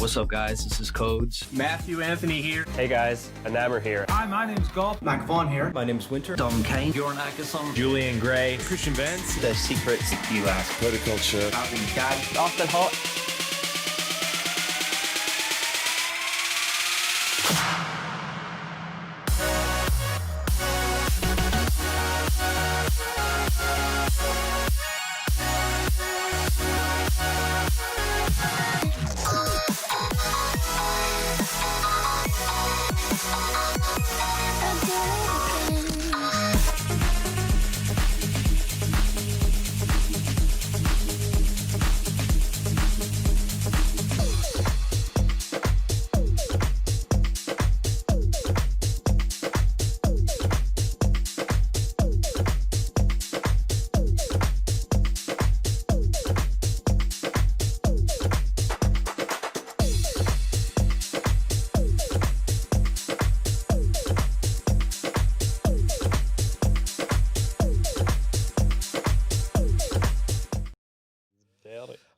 What's up, guys? This is Codes. Matthew Anthony here. Hey guys, Anammer here. Hi, my name's Golf. Mac Vaughn here. My name's Winter. Dom Kane. Bjorn Akesson. Julian Gray. Christian Benz. The Secrets. You ask. Protoculture. Alvin Gag. Austin Hot.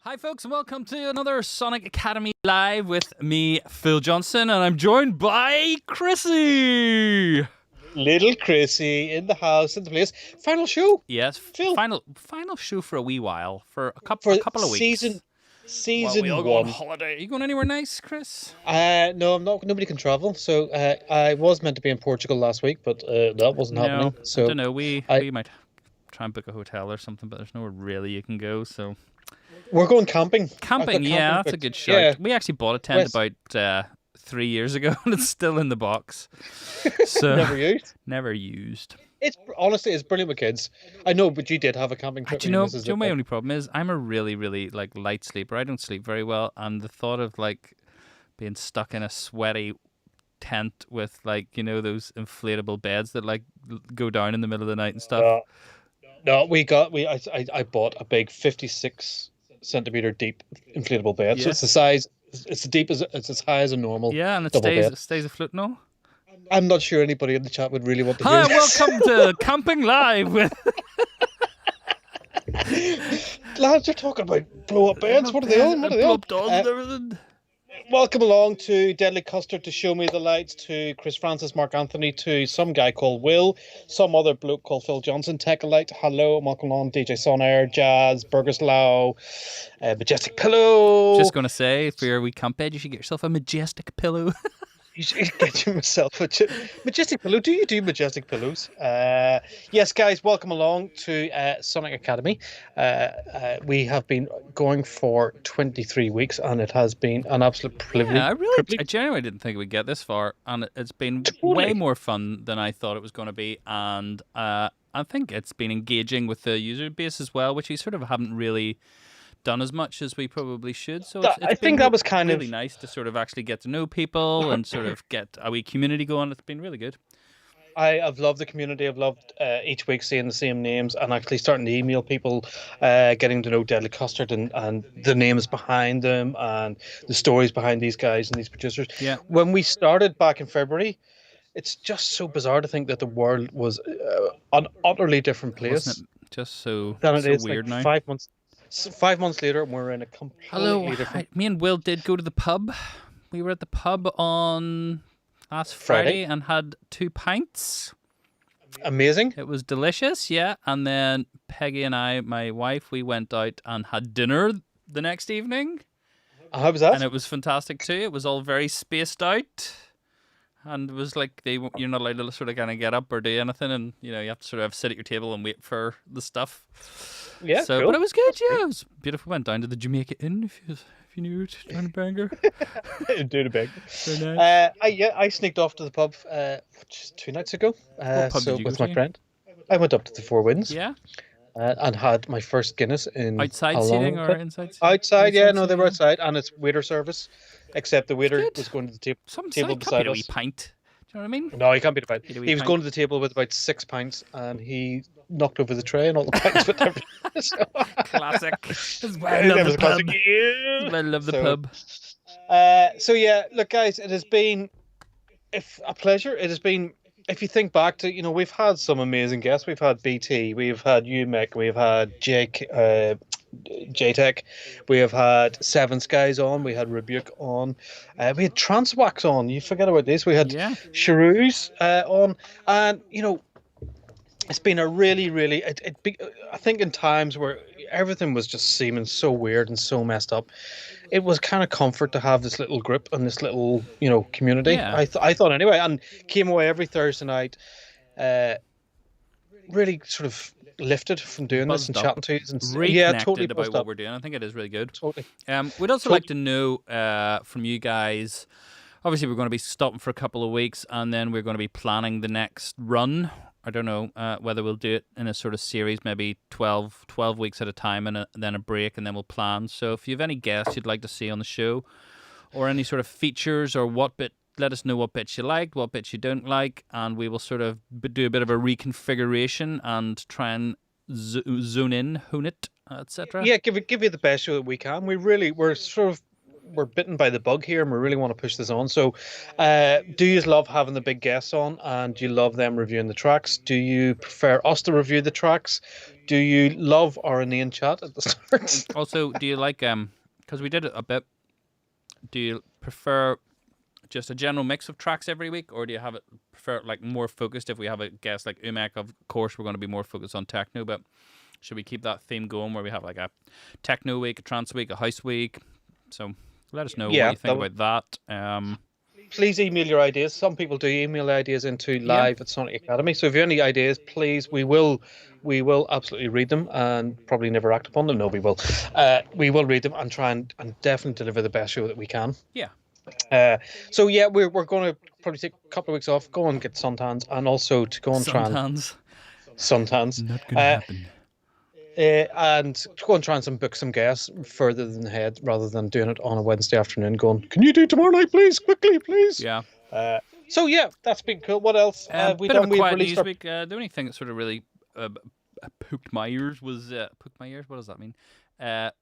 Hi folks and welcome to another Sonic Academy Live with me, Phil Johnson, and I'm joined by Chrissy! Little Chrissy in the house, in the place. Final show. Yes, Phil. final show for a wee while, for a couple of weeks. Season we all go on one. holiday. Are you going anywhere nice, Chris? No, I'm not. Nobody can travel. So I was meant to be in Portugal last week, but that wasn't happening. So I don't know. We might try and book a hotel or something, but there's nowhere really you can go, so... We're going camping. Camping, yeah, that's a good shout. Yeah. We actually bought a tent about 3 years ago, and it's still in the box. So Never used. It's honestly, it's brilliant with kids. I know, but you did have a camping trip. Do you know my only problem is I'm a really, really light sleeper. I don't sleep very well, and the thought of being stuck in a sweaty tent with those inflatable beds that go down in the middle of the night and stuff. No, I bought a big 56-centimeter deep inflatable bed. Yeah. So it's the size. It's as high as a normal. Yeah, and it stays afloat now. I'm not sure anybody in the chat would really want to hear this. Welcome to Camping Live with... Lads, you're talking about blow-up beds. What are they on? Blow-up dolls and everything. Welcome along to Deadly Custard, to Show Me the Lights, to Chris Francis, Mark Anthony, to some guy called Will, some other bloke called Phil Johnson, Techalite, hello, welcome along, DJ Son Air, Jazz, Burgerslaw, Majestic Pillow. Just going to say, for your wee camp bed, you should get yourself a Majestic Pillow. You should get yourself a Majestic Pillow. Do you do Majestic Pillows? Yes, guys, welcome along to Sonic Academy. We have been going for 23 weeks, and it has been an absolute privilege. Yeah, I genuinely didn't think we'd get this far, and it's been way more fun than I thought it was going to be, and I think it's been engaging with the user base as well, which we sort of haven't really done as much as we probably should. So I think that was kind of really nice to sort of actually get to know people and sort of get a wee community going. It's been really good. I've loved the community. I've loved each week seeing the same names and actually starting to email people, getting to know Deadly Custard and the names behind them and the stories behind these guys and these producers. Yeah. When we started back in February, it's just so bizarre to think that the world was an utterly different place. Wasn't it just so weird now? 5 months. 5 months later, we're in a completely different... Me and Will did go to the pub. We were at the pub on last Friday and had 2 pints. Amazing. It was delicious, yeah. And then Peggy and I, my wife, we went out and had dinner the next evening. How was that? And it was fantastic too. It was all very spaced out. And it was you're not allowed to sort of kind of get up or do anything. And, you have to sort of sit at your table and wait for the stuff. Yeah, so, cool. But it was good, yeah. It was beautiful. Went down to the Jamaica Inn, if you knew it, down in Bangor. Down in Bangor. Very nice. I sneaked off to the pub 2 nights ago. What pub did you with go my to? friend. I went up to the Four Winds. Yeah. And had my first Guinness in... Outside seating or inside? Outside, yeah. No, they were outside, and it's waiter service. Except the waiter was going to the table beside us. A wee pint. Do you know what I mean? No, he can't beat a pint. He was going to the table with about 6 pints, and he knocked over the tray and all the pints with everything. Classic. I love the pub. I love the pub. So yeah, look, guys, it has been a pleasure. It has been if you think back to, we've had some amazing guests. We've had BT, we've had you, Mick, we've had Jake, JTech. We have had Seven Skies on. We had Rebuke on. We had Transwax on. You forget about this. We had Yeah. Shrews on. And, it's been a really, really. I think in times where everything was just seeming so weird and so messed up, it was kind of comfort to have this little group and this little, community. Yeah. I thought anyway, and came away every Thursday night, really sort of lifted from doing this and Buzzed up. chatting to you. And Reconnected totally about buzzed what up. we're doing. I think it is really good. Totally. We'd also like to know from you guys. Obviously, we're going to be stopping for a couple of weeks, and then we're going to be planning the next run. I don't know whether we'll do it in a sort of series, maybe 12 weeks at a time, and then a break, and then we'll plan. So if you have any guests you'd like to see on the show, or any sort of features, or let us know what bits you liked, what bits you don't like, and we will sort of do a bit of a reconfiguration and try and zone in, hone it, etc. Yeah, give you the best show that we can. We're bitten by the bug here, and we really want to push this on. So, do you love having the big guests on, and do you love them reviewing the tracks? Do you prefer us to review the tracks? Do you love our inane chat at the start? Also, do you like because we did it a bit? Do you prefer just a general mix of tracks every week, or do you prefer like more focused? If we have a guest like Umek, of course, we're going to be more focused on techno, but should we keep that theme going where we have like a techno week, a trance week, a house week? So let us know what you think about that. Please email your ideas. Some people do email ideas into live at Sonic Academy. So if you have any ideas, please, we will absolutely read them and probably never act upon them. No, we will. We will read them and try and definitely deliver the best show that we can. Yeah. So yeah, we're going to probably take a couple of weeks off, go and get suntans, and also to go and try and suntans. Not gonna happen. And to go and try and book some guests further than ahead, rather than doing it on a Wednesday afternoon. Going, can you do tomorrow night, please, quickly, please? Yeah. So yeah, that's been cool. What else? Bit of a quiet news week. The only thing that sort of really pooked my ears was pooked my ears. What does that mean?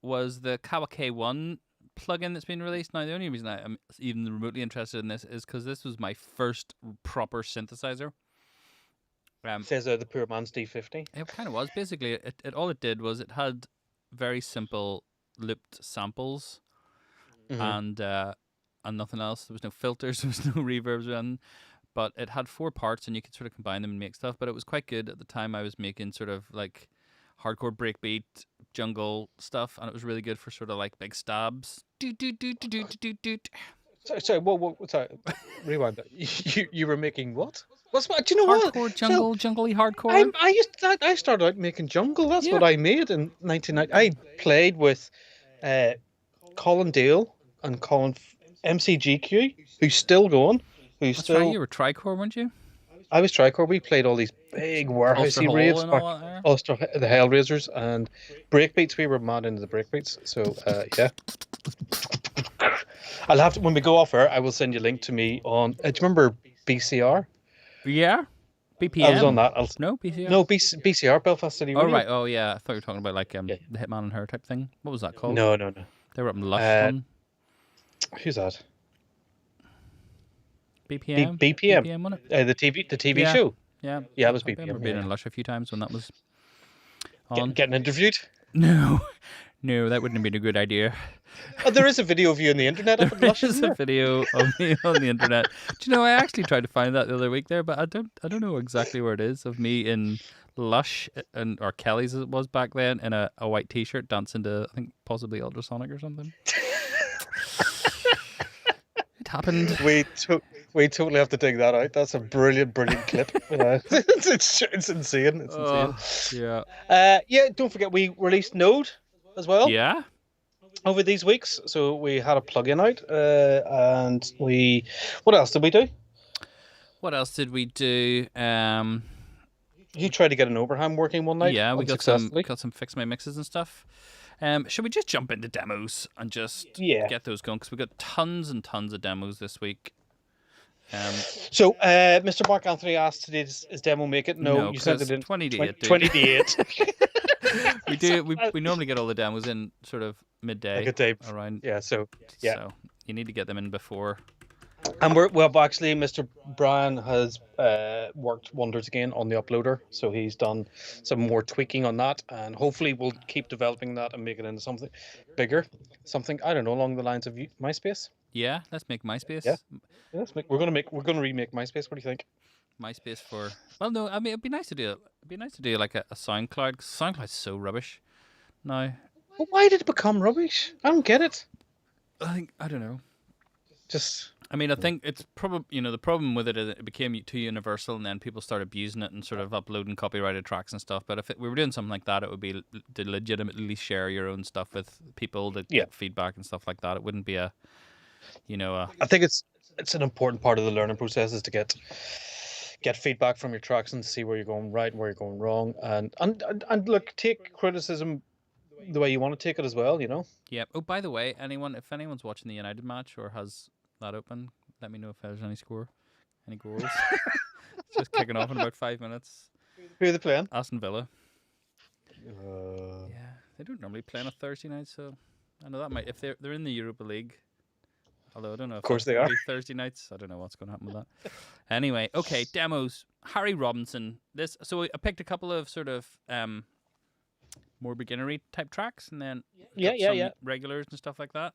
Was the Kawa K1 plugin that's been released. Now, the only reason I'm even remotely interested in this is because this was my first proper synthesizer. Says the poor man's D50. It kind of was. Basically, it all it did was it had very simple looped samples and nothing else. There was no filters, there was no reverbs, but it had 4 parts and you could sort of combine them and make stuff. But it was quite good at the time. I was making sort of like hardcore breakbeat jungle stuff, and it was really good for sort of like big stabs. Sorry, rewind that. You were making what? Do you know what? Hardcore jungle, jungly hardcore. I started out making jungle. That's what I made in 1990. I played with Colin Dale and Colin MCGQ, who's still going. That's right, you were Tricore, weren't you? I was Tricore. We played all these big warehousey raves, Ulster, the Hellraisers, and breakbeats. We were mad into the breakbeats. So yeah. I'll have to, when we go off air, I will send you a link to me on. Do you remember BCR? Yeah, BPM. I was on that. No, BCR. No, BCR, Belfast City Radio. Oh right. Oh yeah. I thought you were talking about like the Hitman and Her type thing. What was that called? No. They were up in Lush. Who's that? BPM. BPM. Wasn't it? The TV show. Yeah. Yeah, it was I BPM. remember being in Lush a few times when that was on. Getting interviewed. No, that wouldn't have been a good idea. Oh, there is a video of you on the internet. There is a video of me on the internet. Do you know, I actually tried to find that the other week there, but I don't know exactly where it is, of me in Lush or Kelly's as it was back then, in a white t-shirt dancing to, I think, possibly Ultrasonic or something. It happened. We totally have to dig that out. That's a brilliant clip. It's insane. It's insane. Yeah. Yeah. Don't forget, we released Node as well. Yeah. Over these weeks, so we had a plugin out, and what else did we do? What else did we do? You tried to get an Oberheim working one night. Yeah, we got some fix my mixes and stuff. Should we just jump into demos and just get those going? Because we got tons and tons of demos this week. So, Mr. Mark Anthony asked, did his demo make it? No, you sent it in 20 to 8. 20 to 8. We normally get all the demos in sort of midday. Like a day around. Yeah, so So you need to get them in before And well, actually, Mr. Brian has worked wonders again on the uploader, so he's done some more tweaking on that, and hopefully we'll keep developing that and make it into something bigger, something I don't know along the lines of MySpace. Yeah, let's make MySpace. Yeah. We're gonna remake MySpace. What do you think? MySpace for no, I mean it'd be nice to do it. It'd be nice to do like a SoundCloud. 'Cause SoundCloud's so rubbish now. But why did it become rubbish? I don't get it. I don't know. Just I mean, I think it's probably the problem with it is it became too universal, and then people started abusing it and sort of uploading copyrighted tracks and stuff. But if we were doing something like that, it would be to legitimately share your own stuff with people to get feedback and stuff like that. It wouldn't be a. I think it's an important part of the learning process is to get feedback from your tracks and see where you're going right and where you're going wrong, and look, take criticism the way you want to take it as well. Yeah. Oh, by the way, if anyone's watching the United match or has that open, let me know if there's any goals. It's just kicking off in about 5 minutes. Who are they playing? Aston Villa. Yeah, they don't normally play on a Thursday night, so I know that might if they're in the Europa League. Although I don't know if of course they are Thursday nights. I don't know what's going to happen with that. Anyway, okay, demos. Harry Robinson. So I picked a couple of sort of more beginnery type tracks, and then some regulars and stuff like that.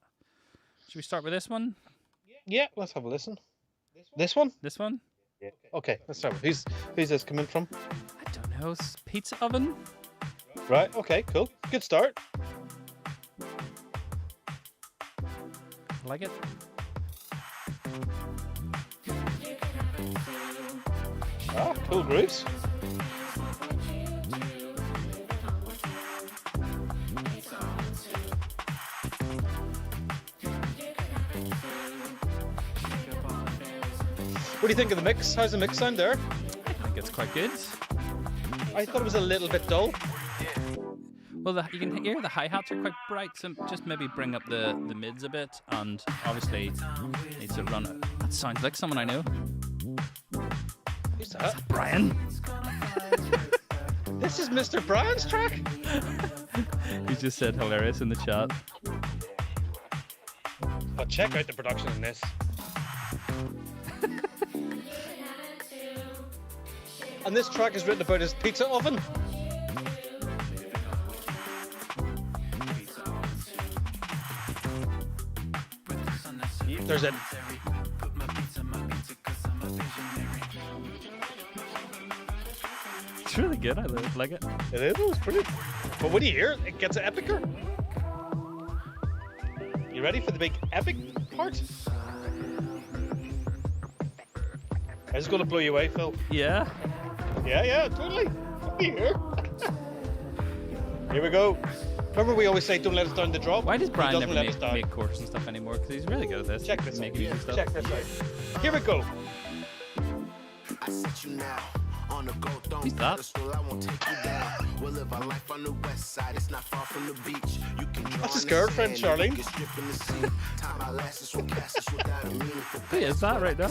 Should we start with this one? Yeah, let's have a listen. This one? This one? Yeah. Okay, let's start with who's this coming from? I don't know. Pizza Oven? Right, okay, cool. Good start. I like it. Cool grooves. What do you think of the mix? How's the mix sound there? I think it's quite good. I thought it was a little bit dull. Well, you can hear the hi-hats are quite bright, so just maybe bring up the mids a bit, and obviously needs to run it. That sounds like someone I know. Who's that? Brian. This is Mr. Brian's track? He just said hilarious in the chat. But check out the production in this. And this track is written about his pizza oven. There's it. It's really good. I like it. It is. It's pretty. But what do you hear? It gets epicer. You ready for the big epic part? I was going to blow you away, Phil. Yeah. Yeah, totally. What do you hear? Here we go. Remember we always say don't let us down the drop? Why does Brian He never doesn't let us down. make course and stuff anymore? Because he's really good at this. Check this out. Making music stuff. Check this out. Here we go. I set you now on the go. Who's that? I won't take you down. We'll live our life on the west side. It's not far from the beach. You can draw That's his girlfriend, Charlene. Who is that right now?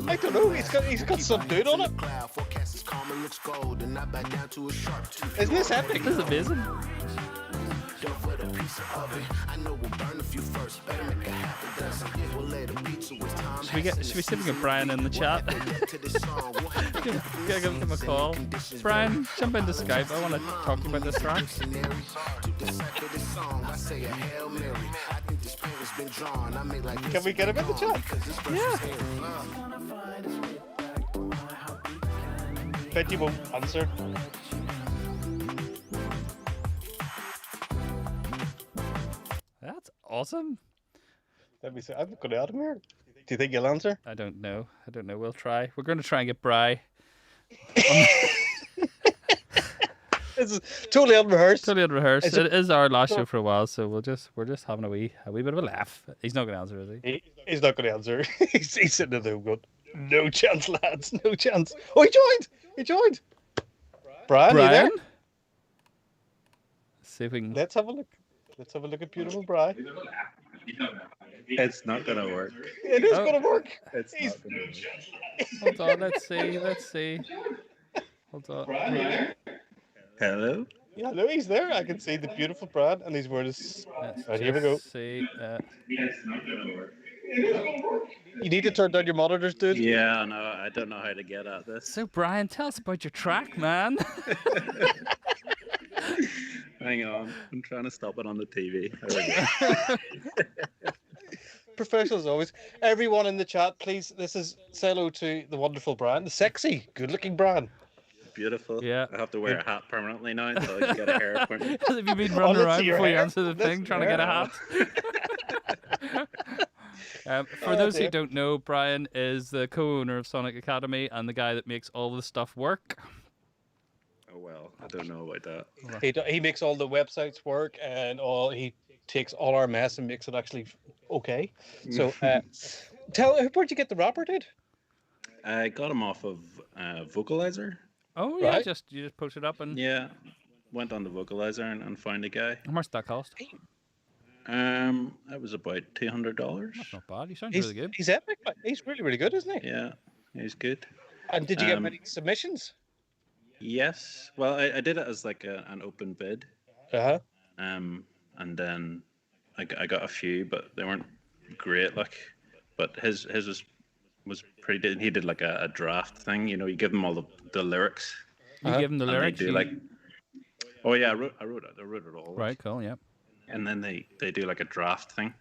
I don't know. He's got some dude on it. Isn't this epic? This is amazing. Should we see if we get Brian in the chat? Give him a call. Brian, jump into Skype. I want to talk to you about this track. Can we get him in the chat? Yeah. Bet you won't answer. That's awesome. Let me see. I'm going out of here. Do you think you'll answer? I don't know. We'll try. We're going to try and get Bri. This is totally unrehearsed. Totally unrehearsed. It is our last show for a while, so we're just having a wee bit of a laugh. He's not going to answer, is he? He's not going to answer. He's sitting in the room going, no chance, lads, no chance. Oh, he joined. Brian, you there? Let's see if we can. Let's have a look. Let's have a look at beautiful Brian. It's not gonna work. It is going to work. It's not gonna work. Hold on. Let's see. Hold on. Hello? Yeah, no, he's there. I can see the beautiful Brian, and he's wearing his. Let's Right, here we go. see. It's not gonna work. You need to turn down your monitors, dude. Yeah, no, I don't know how to get at this. So, Brian, tell us about your track, man. Hang on, I'm trying to stop it on the TV. There we go. Professional as always. Everyone in the chat, please. This is say hello to the wonderful Brian, the sexy, good-looking Brian. Beautiful. Yeah. I have to wear a hat permanently now until I can get a hair appointment. Have you been running let's around see your before you hair. answer the thing, trying to get a hat? For those who don't know, Brian is the co-owner of Sonic Academy and the guy that makes all the stuff work. Oh well, I don't know about that. He makes all the websites work, and he takes all our mess and makes it actually okay. So, where'd you get the rapper, dude? I got him off of Vocalizer. Oh yeah, Right. you just post it up and Yeah, went on the Vocalizer and found a guy. how much did that cost? That was about $200. That's not bad. You sound He's really good. He's epic. Man. He's really, really good, isn't he? Yeah, he's good. And did you get Um, many submissions? Yes. Well, I did it as like an open bid. Uh-huh. And then I got a few, but they weren't great. Like, but his was pretty good. He did like a draft thing. You know, you give them all the lyrics. You give him the And they lyrics. do you- like, oh yeah, I wrote it all. Right, cool, yeah. And then they do like a draft thing,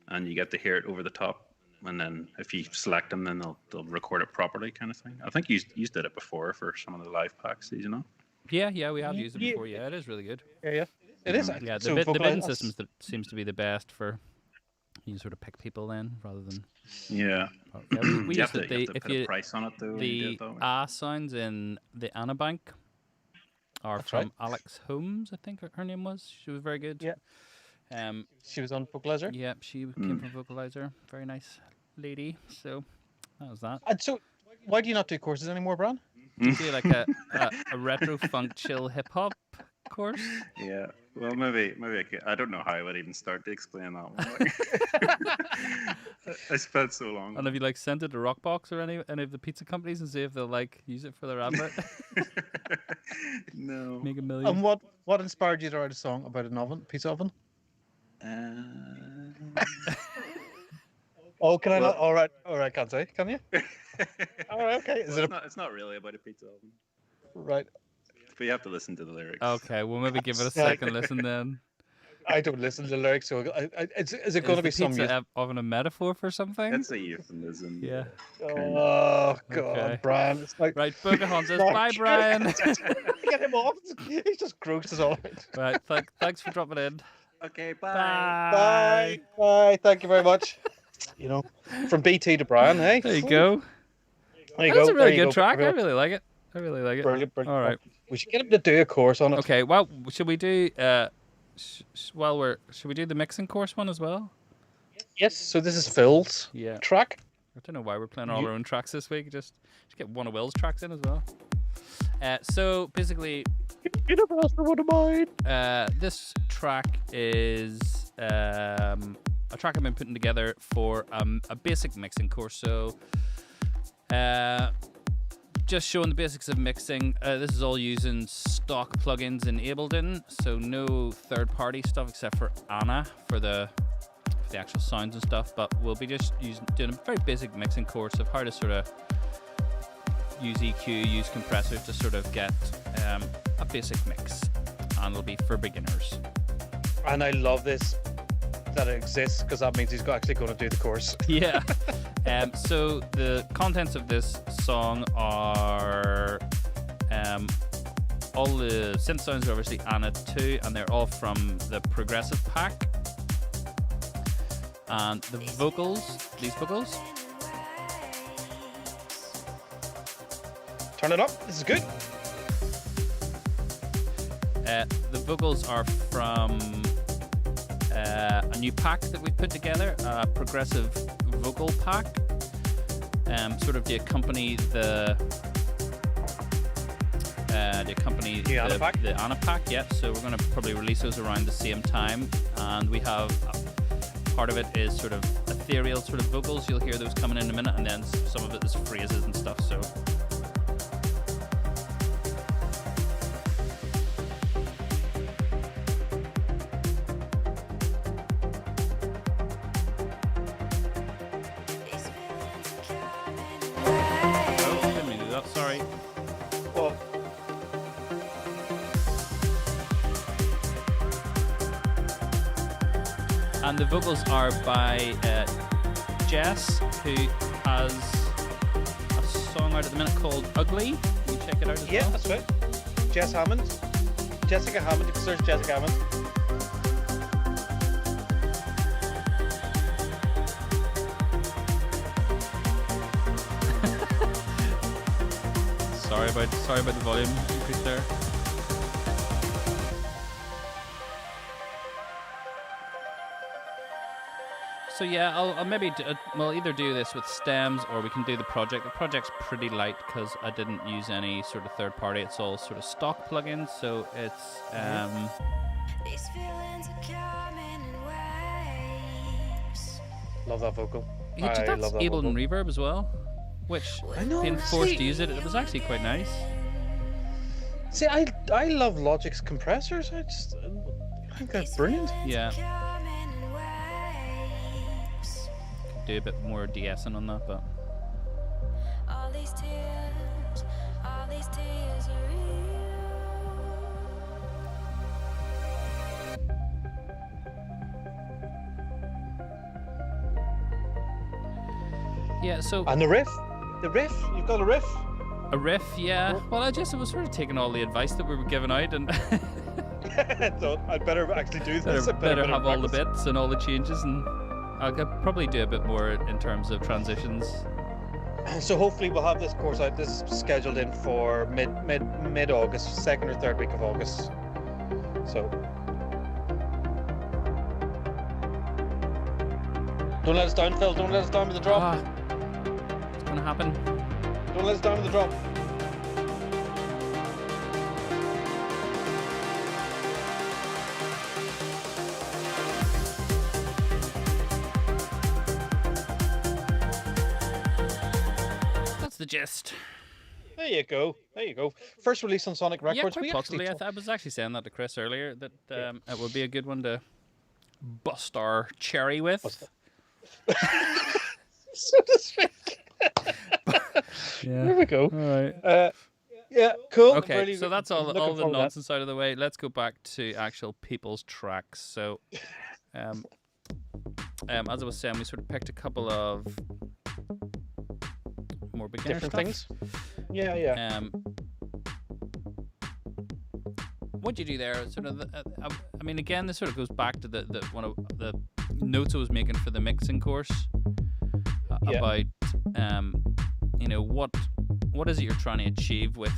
and you get to hear it over the top. And then if you select them, then they'll record it properly, kind of thing. I think you did it before for some of the live packs, you know. Yeah, we have used it before. Yeah, it is really good. Yeah. It is. Yeah, the So bidding Vocalize- system seems to be the best for you sort of pick people then rather than. Yeah. Yeah, we You used have to, it. you have to If put a price on it though. when you do the it that way. A sounds in the Anabank are That's from right. Alex Holmes, I think her name was. She was very good. Yeah. She was on Vocalizer. Yeah, she came from Vocalizer. Very nice lady. So that was that. And so, why do you not do courses anymore, Brian? You do like a retro funk chill hip hop course. Yeah. Well, maybe I could. I don't know how I would even start to explain that one. I spent so long. And have you like sent it to Rockbox or any of the pizza companies and see if they'll like use it for their advert? No. Make a million. And what inspired you to write a song about an oven, pizza oven? Oh, can I not? All right, can't say. Can you? All right, okay. Is Well, it it's not really about a pizza oven, right? but you have to listen to the lyrics. Okay, we'll maybe give it a Yeah. second listen then. I don't listen to the lyrics, so is it going to be Is the some? pizza oven a metaphor for something? It's a euphemism. Yeah. Oh God, Okay. Brian! It's like Right, Pocahontas. Fuck. Bye, Brian. get him off. He's just grossed us all out. Right, thanks for dropping in. Okay. Bye. Bye. Bye. Thank you very much. You know, from BT to Brian, hey? There you go. There you That's go. a really There you good go, track. I everyone. really like it. Brilliant, brilliant. All right. We should get him to do a course on it. Okay. Well, should we do? Should we do the mixing course one as well? Yes. So this is Phil's Yeah. track. I don't know why we're playing all our own tracks this week. Just get one of Will's tracks in as well. So basically, You never asked for one of mine. this track is a track I've been putting together for a basic mixing course. So just showing the basics of mixing. This is all using stock plugins in Ableton, so no third-party stuff except for Anna for the actual sounds and stuff. But we'll be just doing a very basic mixing course of how to sort of use EQ, use compressors to sort of get a basic mix, and it'll be for beginners. And I love this that it exists because that means he's actually going to do the course. Yeah. So the contents of this song are all the synth sounds are obviously Anna 2, and they're all from the progressive pack. And the vocals, these vocals, Turn it up. This is good. the vocals are from a new pack that we put together, a progressive vocal pack, sort of to accompany the Anna pack? the Anna pack. Yeah, so we're going to probably release those around the same time, and we have part of it is sort of ethereal sort of vocals. You'll hear those coming in a minute, and then some of it is phrases and stuff. So. And the vocals are by Jess, who has a song out at the minute called Ugly. You can check it out as Yeah, well. that's right. Jess Hammond. Jessica Hammond. If you search Jessica Hammond. Sorry about the volume increase there. So yeah, I'll maybe we'll either do this with stems or we can do the project. The project's pretty light because I didn't use any sort of third party. It's all sort of stock plugins, so it's These feelings are coming in waves. Love that vocal. yeah, I that's love that Ableton vocal. Reverb as well, which I know, being forced see- to use it, it was actually quite nice. See, I love Logic's compressors. I think they're brilliant. Yeah, Coming in waves. do a bit more de-essing on that, but All these tears are real. yeah. So And the riff, you've got a riff. a riff, yeah. Well, I was sort of taking all the advice that we were giving out and. So I'd better actually do this. better have all the bits and all the changes, and I could probably do a bit more in terms of transitions. So hopefully we'll have this course out. This is scheduled in for mid August, second or third week of August. So don't let us down, Phil. Don't let us down with the drop. It's gonna happen. Don't let us down with the drop. That's the gist. There you go. There you go. First release on Sonic Yeah, Records. quite We possibly. actually I was actually saying that to Chris earlier that it would be a good one to bust our cherry with. so to speak. Yeah. There we go. All right. Yeah, cool. Okay, Really so that's all looking the forward to that. nonsense out of the way. Let's go back to actual people's tracks. So, as I was saying, we sort of picked a couple of more beginner Different stuff. things. Yeah. What'd you do there? Sort of, I mean, again, this sort of goes back to the one of the notes I was making for the mixing course Yeah. about, what is it you're trying to achieve with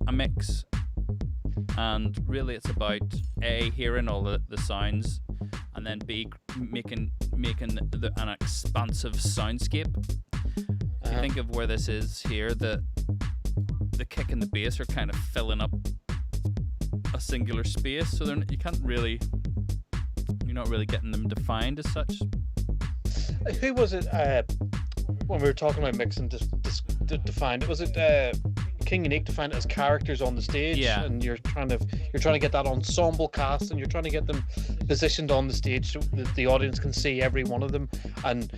a mix, and really it's about A, hearing all the sounds, and then B, making an expansive soundscape. If you think of where this is here, the kick and the bass are kind of filling up a singular space, so you're not really getting them defined as such. Who was it when we were talking about mixing defined? Was it King Unique defined it as characters on the stage? Yeah. And you're trying to get that ensemble cast, and you're trying to get them positioned on the stage so that the audience can see every one of them, and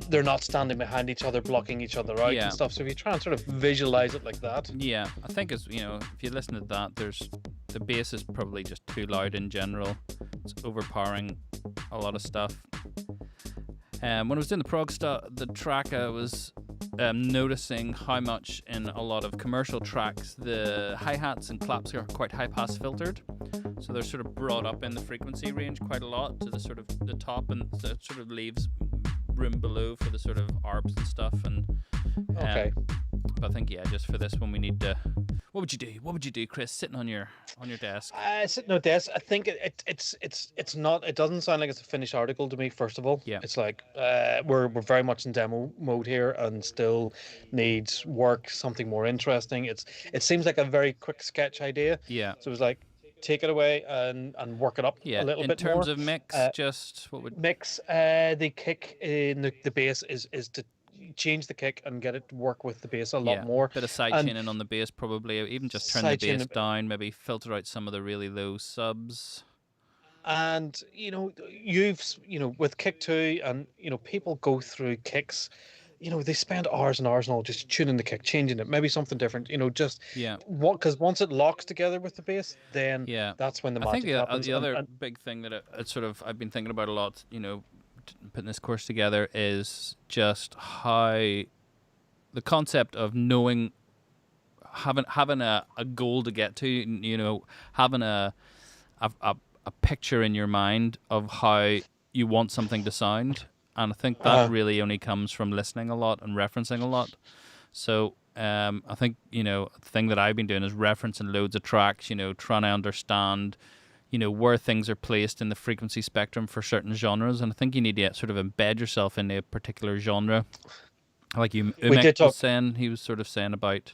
they're not standing behind each other blocking each other out Yeah. and stuff. So if you try and sort of visualize it like that, Yeah, I think if you listen to that, the bass is probably just too loud in general. It's overpowering a lot of stuff. When I was doing the track, I was noticing how much in a lot of commercial tracks the hi-hats and claps are quite high-pass filtered. So they're sort of brought up in the frequency range quite a lot to the sort of the top, and so it sort of leaves room below for the sort of arbs and stuff. And okay. but I think just for this one we need to. What would you do, Chris, sitting on your desk? Sitting on desk, I think it's not. It doesn't sound like it's a finished article to me. First of all, Yeah. it's like we're very much in demo mode here, and still needs work, something more interesting. It seems like a very quick sketch idea. Yeah. So it was like, take it away and work it up Yeah. a little In bit more. terms of mix, just what would Mix, the kick in the bass is to change the kick and get it to work with the bass a lot more. Bit of side And chaining on the bass, probably. Even just turn the side chain bass a bit. down, maybe filter out some of the really low subs. And you've with kick 2, and people go through kicks they spend hours and hours and all just tuning the kick, changing it, maybe something different. Just Yeah. because once it locks together with the bass, then Yeah. that's when the I think magic happens. the other big thing that I've been thinking about a lot, putting this course together, is just how the concept of knowing, having a goal to get to, having a picture in your mind of how you want something to sound. And I think that really only comes from listening a lot and referencing a lot. So I think, the thing that I've been doing is referencing loads of tracks, trying to understand, where things are placed in the frequency spectrum for certain genres. And I think you need to sort of embed yourself in a particular genre. Like Umek was saying, he was sort of saying about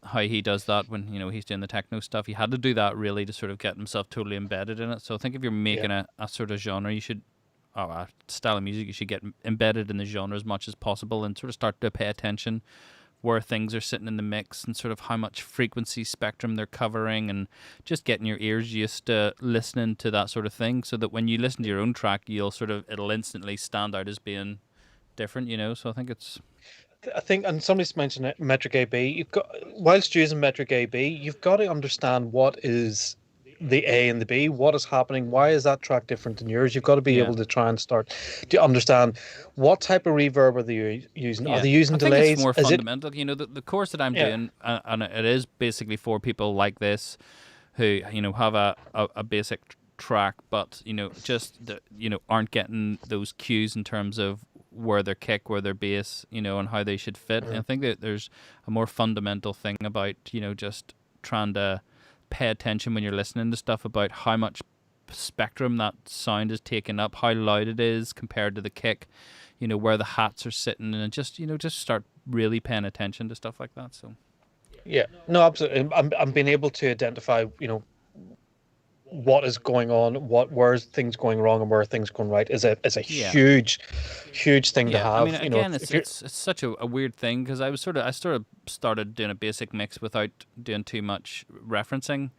how he does that when, he's doing the techno stuff. He had to do that really to sort of get himself totally embedded in it. So I think if you're making a sort of genre, you should, or a style of music, you should get embedded in the genre as much as possible and sort of start to pay attention where things are sitting in the mix and sort of how much frequency spectrum they're covering, and just getting your ears used to listening to that sort of thing, so that when you listen to your own track, it'll instantly stand out as being different, So I think and somebody's mentioned it, metric AB. Whilst using metric AB, you've got to understand what is the A and the B, what is happening, why is that track different than yours. You've got to be able to try and start to understand what type of reverb are they using. Are they using delays? I think it's more fundamental. The course that I'm doing, and it is basically for people like this who have a basic track, but aren't getting those cues in terms of where their kick, where their bass, and how they should fit. And I think that there's a more fundamental thing about just trying to pay attention when you're listening to stuff about how much spectrum that sound is taking up, how loud it is compared to the kick, where the hats are sitting, and just start really paying attention to stuff like that. So no, absolutely. I'm being able to identify what is going on, where things going wrong and where things going right is a huge thing to have. I mean, again, it's such a weird thing, because I sort of started doing a basic mix without doing too much referencing,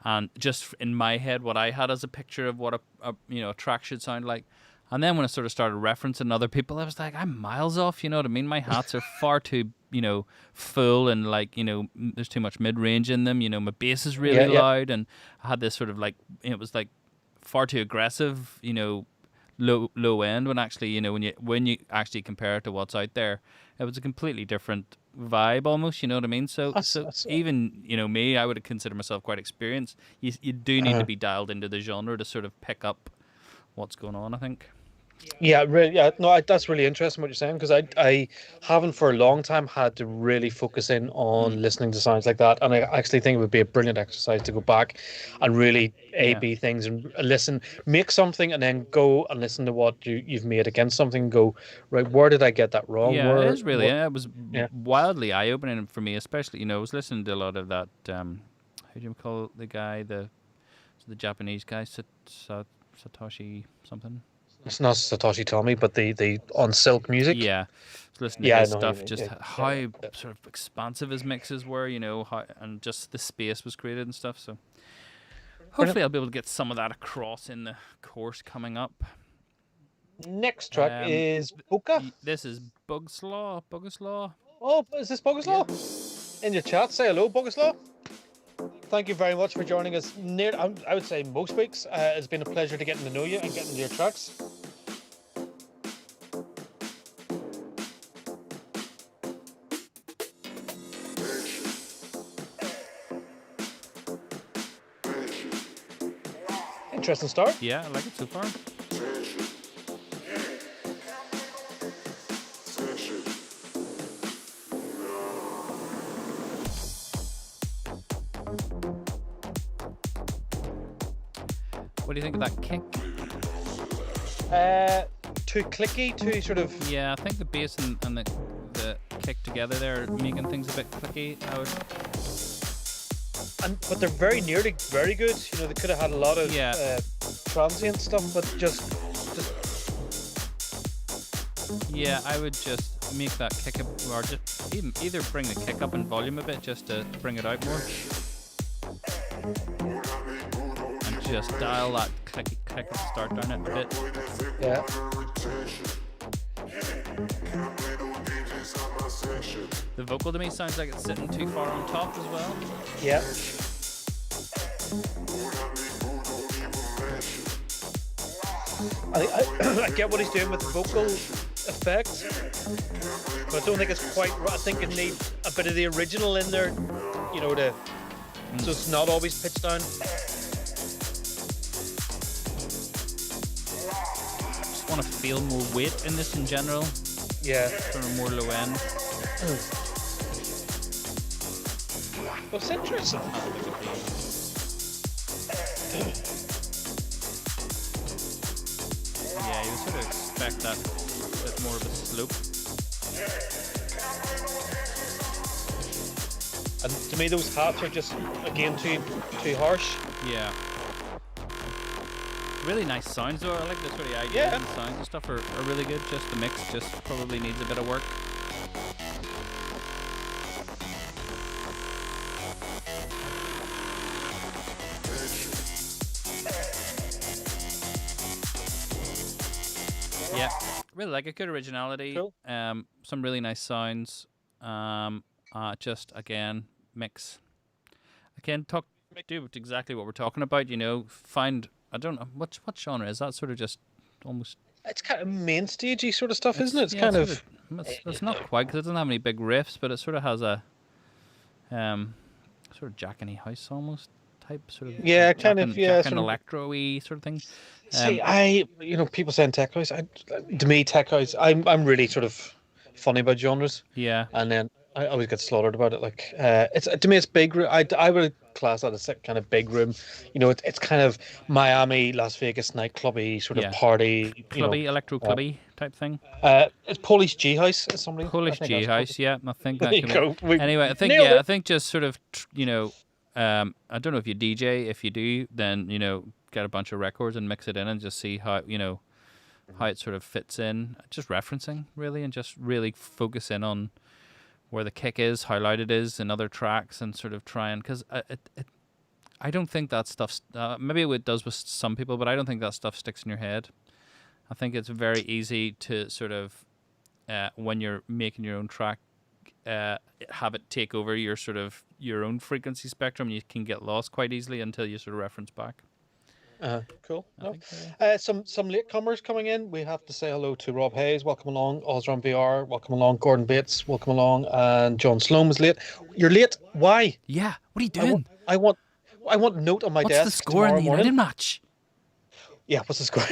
and just in my head what I had as a picture of what a track should sound like. And then when I sort of started referencing other people, I was like, I'm miles off, you know what I mean? My hats are far too, full, and there's too much mid-range in them. My bass is really loud, and I had this sort of it was far too aggressive, low end, when actually, when you actually compare it to what's out there, it was a completely different vibe almost, you know what I mean? So even, me, I would consider myself quite experienced. You do need to be dialed into the genre to sort of pick up what's going on, I think. That's really interesting what you're saying, because I haven't for a long time had to really focus in on listening to sounds like that, and I actually think it would be a brilliant exercise to go back and really A/B things and listen, make something, and then go and listen to what you've made against something and go, right, where did I get that wrong? It is really, it was wildly eye-opening for me, especially, I was listening to a lot of that, how do you call the guy, the Japanese guy, Satoshi something. It's not Satoshi Tomy, but the on Silk Music. Yeah, listening to his stuff, just how sort of expansive his mixes were, how, and just the space was created and stuff. So hopefully I'll be able to get some of that across in the course coming up. Next track is Boca. This is Bugslaw. Oh, is this Boguslaw? Yeah. In your chat, say hello, Boguslaw. Thank you very much for joining us. I would say most weeks. It's been a pleasure to get to know you and getting your tracks. Interesting start. Yeah, I like it so far. What do you think of that kick? Too clicky, too sort of... Yeah, I think the bass and the kick together there are making things a bit clicky. But they're nearly very good. They could have had a lot of transient stuff, but just... Yeah, I would just make that kick up, or just either bring the kick up in volume a bit just to bring it out more. Just dial that click at the start down it a bit. Yeah. The vocal to me sounds like it's sitting too far on top as well. Yeah. I get what he's doing with the vocal effects, but I don't think it's quite right. I think it needs a bit of the original in there, you know, so it's not always pitched down. Just want to feel more weight in this in general. Yeah. Sort of more low end. Well, it's interesting. Yeah, you would sort of expect that bit more of a slope. And to me, those hats are just, again, too harsh. Yeah. Really nice sounds though. I like the sort of ideas Yeah. and the sounds and stuff are really good. Just the mix just probably needs a bit of work. Yeah, really like it. Good originality. Cool. Some really nice sounds. Just again, mix. Again, do exactly what we're talking about. You know, find I don't know what genre is that? Sort of just almost. It's kind of main stagey sort of stuff, isn't it? It's kind of. It's not quite because it doesn't have any big riffs, but it sort of has a sort of Jack in the House almost type sort of. Yeah, kind of. Yeah, Jack and electro-y sort of thing. See, people saying tech house. To me, tech house. I'm really sort of funny about genres. Yeah. And then I always get slaughtered about it. Like, it's to me, it's big room. I would class that as a kind of big room. You know, it's kind of Miami, Las Vegas nightclubby sort of party, clubby, electro clubby type thing. It's Polish G House. Somebody. Polish G House. Yeah, I think that There could you be. go. Anyway, I think nailed it. I think just sort of I don't know if you DJ. If you do, then get a bunch of records and mix it in and just see how how it sort of fits in. Just referencing really, and just really focus in on where the kick is, how loud it is in other tracks, and sort of try and because I don't think that stuff. Maybe it does with some people, but I don't think that stuff sticks in your head. I think it's very easy to sort of when you're making your own track, have it take over your own frequency spectrum. You can get lost quite easily until you sort of reference back. Cool. I No. think so, yeah. Some latecomers coming in. We have to say hello to Rob Hayes. Welcome along. Ozram VR. Welcome along. Gordon Bates. Welcome along. And John Sloan was late. You're late. Why? Yeah, what are you doing? I want a note on my What's desk. the score in tomorrow the morning. United match? Yeah, what's the score?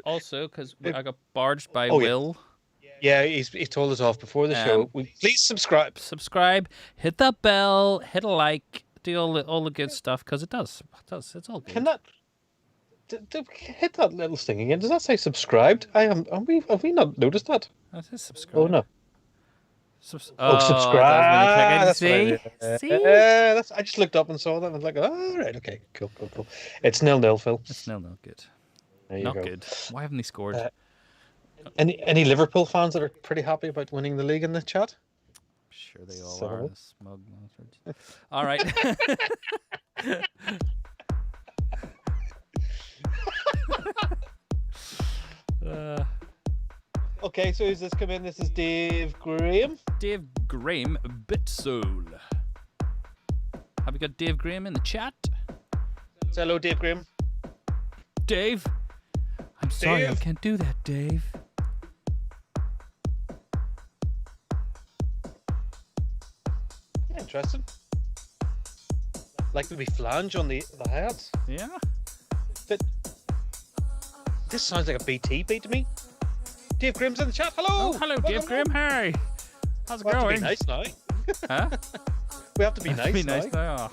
Also, because I got barged by Oh, yeah. Will. Yeah, he's told us off before the show. Please subscribe. Subscribe, hit that bell, hit a like, do all the good stuff because it does. It's all good. Can that hit that little thing again? Does that say subscribed? Have we not noticed that? That is subscribe. Oh no. Subscribe. That's See? what I did. See? I just looked up and saw that and I was like, oh, right, okay, cool. It's 0-0, Phil. It's not good. There you Not go. good. Why haven't they scored? Any Liverpool fans that are pretty happy about winning the league in the chat? Sure they all So- are. The smug bastards. All right. Okay, so who's this come in? This is Dave Graham. Dave Graham, Bitsoul. Have we got Dave Graham in the chat? Say hello, Dave Graham. Dave? I'm sorry, I Dave? can't do that, Dave. Interesting. Like to be flange on the hats. Yeah? But this sounds like a BT beat to me. Dave Graham's in the chat. Hello. Oh, hello, Welcome Dave Graham. along. Hey. How's it We have to going? be nice now. Huh? We have to be nice. Be now. nice now.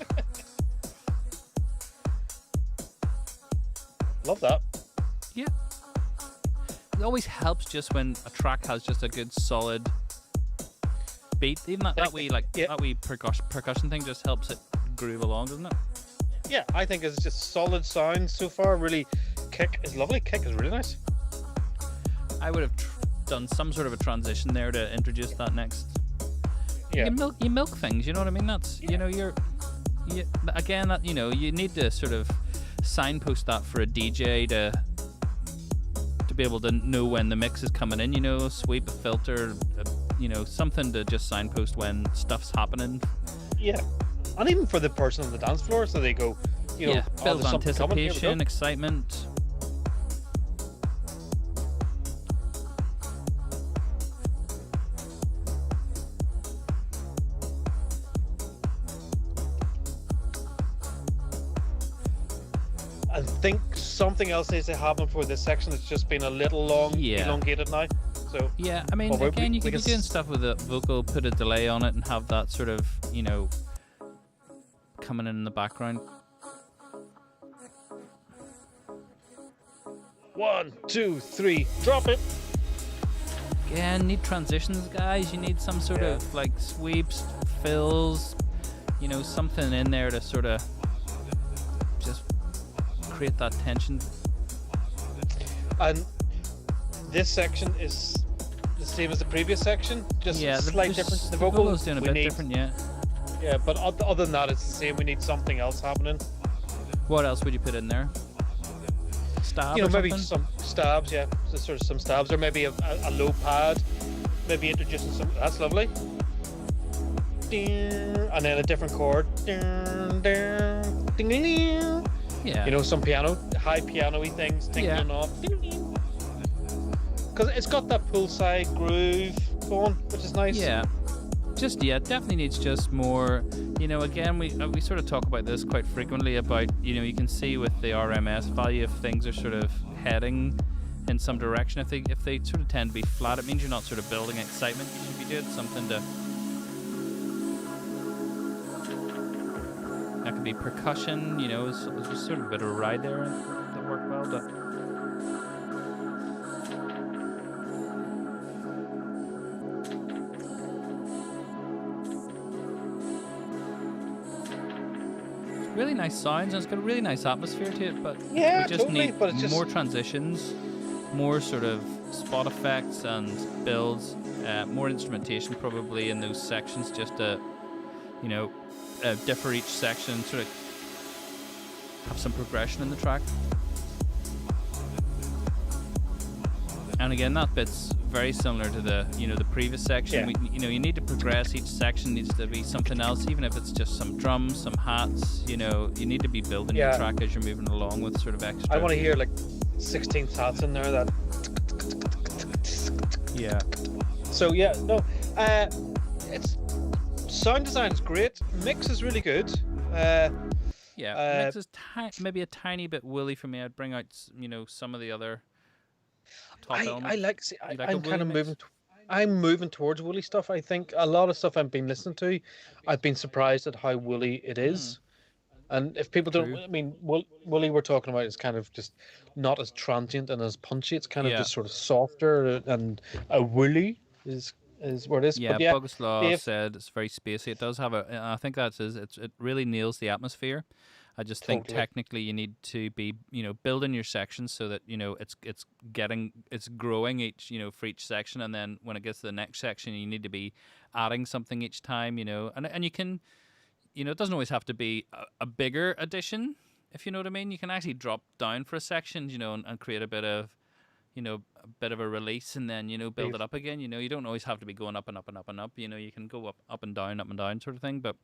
Love that. Yeah. It always helps just when a track has just a good solid beat. Even that wee Yeah. that wee percussion thing just helps it groove along, doesn't it? Yeah, I think it's just solid sound so far. Really, kick is lovely. Kick is really nice. I would have done some sort of a transition there to introduce that next. Yeah. You milk things, you know what I mean? That's you need to sort of signpost that for a DJ to be able to know when the mix is coming in, sweep, a filter, something to just signpost when stuff's happening. Yeah. And even for the person on the dance floor, so they go, Yeah, oh, builds there's something coming, here we go. anticipation, excitement. I think something else needs to happen for this section. It's just been a little elongated now. So Yeah, I mean, again, you could be doing stuff with a vocal, put a delay on it, and have that sort of, coming in the background. 1, 2, 3, drop it. Again, need transitions, guys. You need some sort of like sweeps, fills, something in there to sort of just create that tension. And this section is the same as the previous section, just a slight difference. The vocal is doing a bit different, yeah. Yeah, but other than that, it's the same. We need something else happening. What else would you put in there? Stab or maybe something? some stabs, yeah. Just sort of some stabs, or maybe a low pad. Maybe introducing some. That's lovely. And then a different chord. Yeah. Some high piano-y things tinkling off. Because it's got that poolside groove going, which is nice. Yeah. Definitely needs just more, again, we sort of talk about this quite frequently about, you can see with the RMS value if things are sort of heading in some direction, if they sort of tend to be flat, it means you're not sort of building excitement. You should be doing something to, that could be percussion, it's just sort of a bit of a ride there that worked well, but really nice sounds, and it's got a really nice atmosphere to it, but we just need more transitions, more sort of spot effects and builds, more instrumentation probably in those sections, just to, differ each section, sort of have some progression in the track. And again, that bit's very similar to the the previous section. Yeah. You need to progress. Each section needs to be something else, even if it's just some drums, some hats. You need to be building your track as you're moving along with sort of extra. I want to hear like 16th hats in there. That. Yeah. So it's sound design is great. Mix is really good. Mix is maybe a tiny bit woolly for me. I'd bring out some of the other. I'm kind of moving. I'm moving towards woolly stuff. I think a lot of stuff I've been listening to, I've been surprised at how woolly it is. And if people don't, I mean, woolly we're talking about is kind of just not as transient and as punchy. It's kind of just sort of softer, and a woolly is what it is. Yeah, but Boguslav said it's very spacey. It does have I think that's it really nails the atmosphere. I just think technically you need to be, building your sections so that, it's growing each, for each section. And then when it gets to the next section, you need to be adding something each time, and you can, it doesn't always have to be a bigger addition, if you know what I mean. You can actually drop down for a section, and create a bit of, a release, and then, build it up again. You don't always have to be going up and up and up and up. You can go up and down sort of thing, but.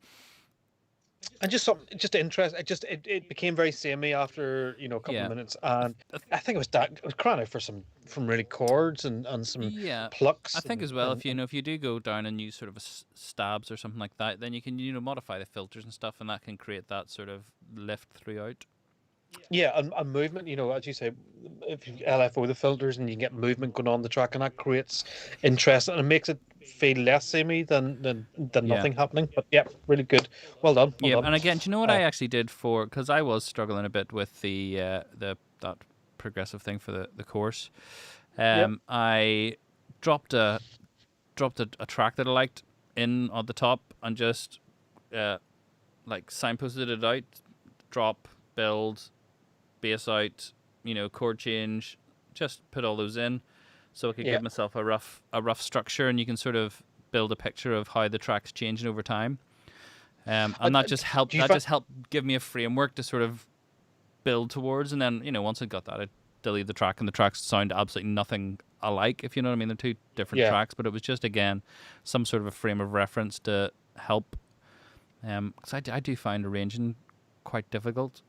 And just interest. It became very samey after a couple of minutes, and I think it was crying out for some really chords and some plucks. I think as well, if you do go down and use sort of stabs or something like that, then you can modify the filters and stuff, and that can create that sort of lift throughout. Yeah, and movement, as you say, if you LFO the filters and you get movement going on the track, and that creates interest, and it makes it feel less samey than nothing happening. But really good. Well done. Well done. And again, do you know what I actually did because I was struggling a bit with that progressive thing for the course. I dropped a track that I liked in on the top and just signposted it out, drop, build, bass out, chord change, just put all those in, so I could give myself a rough structure, and you can sort of build a picture of how the track's changing over time, and that just helped give me a framework to sort of build towards. And then once I got that, I delete the track, and the tracks sound absolutely nothing alike, if you know what I mean. They're two different tracks, but it was just, again, some sort of a frame of reference to help. Because I do find arranging quite difficult.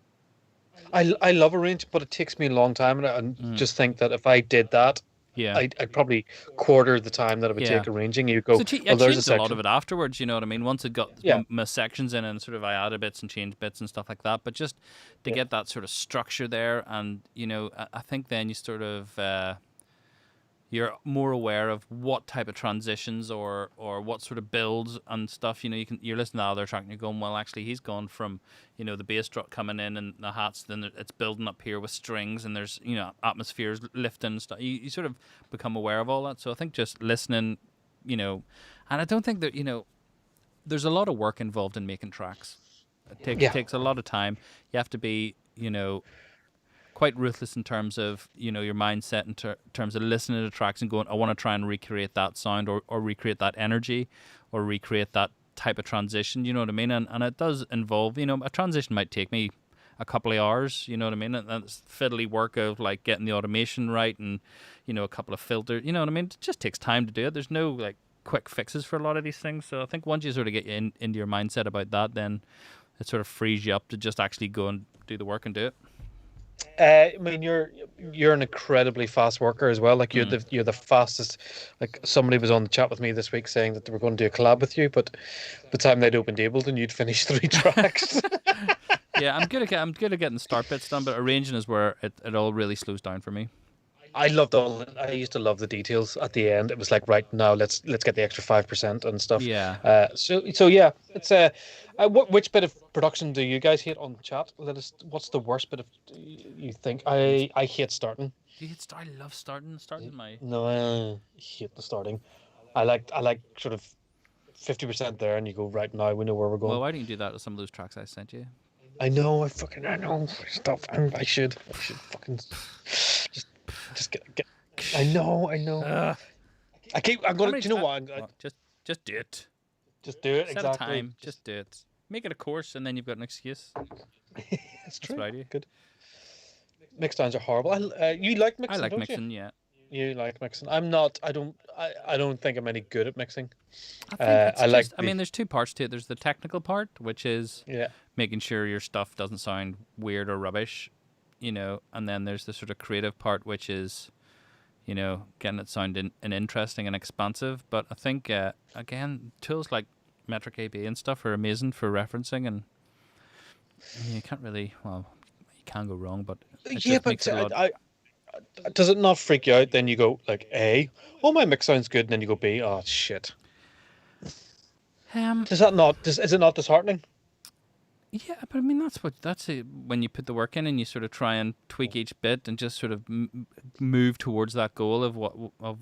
I love arrange, but it takes me a long time, and I just think that if I did that, Yeah. I'd probably quarter the time that it would take arranging. You go, I well, there's changed a lot of it afterwards, you know what I mean? Once it got my sections in, and sort of I added bits and changed bits and stuff like that. But just to get that sort of structure there, and, you know, I think then you sort of... you're more aware of what type of transitions or what sort of builds and stuff. You know, you're listening to the other track and you're going, well, actually, he's gone from, you know, the bass drop coming in and the hats, then it's building up here with strings, and there's, you know, atmospheres lifting and stuff. You sort of become aware of all that. So I think just listening, you know, and I don't think that, you know, there's a lot of work involved in making tracks. It takes a lot of time. You have to be, you know, quite ruthless in terms of, you know, your mindset, in terms of listening to tracks and going, I want to try and recreate that sound or recreate that energy or recreate that type of transition, you know what I mean? And it does involve, you know, a transition might take me a couple of hours, you know what I mean? And that's fiddly work of like getting the automation right and, you know, a couple of filters, you know what I mean? It just takes time to do it. There's no like quick fixes for a lot of these things. So I think once you sort of get into your mindset about that, then it sort of frees you up to just actually go and do the work and do it. I mean, you're an incredibly fast worker as well. Like you're the fastest. Like somebody was on the chat with me this week saying that they were going to do a collab with you, but the time they'd opened Ableton, you'd finished 3 tracks. Yeah, I'm good at getting start bits done, but arranging is where it all really slows down for me. I used to love the details at the end. It was like, right now, let's get the extra 5% and stuff. Yeah. So yeah, it's which bit of production do you guys hate on chat? What's the worst bit of you think? I hate starting. Do you hate start? I love starting. Starting my. No, I hate the starting. I like sort of 50% there, and you go, right now, we know where we're going. Well, why don't you do that with some of those tracks I sent you? I know. Stop. I should fucking just get. I know. I'm gonna. Do you know what? Just do it. Just do it. Set exactly. a time. Just do it. Make it a course, and then you've got an excuse. It's true. That's what I do. Good. Mix downs are horrible. You like mixing? I like don't mixing. You? Yeah. You like mixing. I'm not. I don't think I'm any good at mixing. I mean, there's two parts to it. There's the technical part, which is making sure your stuff doesn't sound weird or rubbish, you know, and then there's the sort of creative part, which is, you know, getting it sounding and interesting and expansive. But I think again, tools like Metric AB and stuff are amazing for referencing, and you can't really, well, you can go wrong, but it just makes it a lot... does it not freak you out? Then you go like A, oh, my mix sounds good, and then you go B, oh shit. Is it not disheartening? Yeah, but I mean that's it. When you put the work in and you sort of try and tweak each bit and just sort of move towards that goal of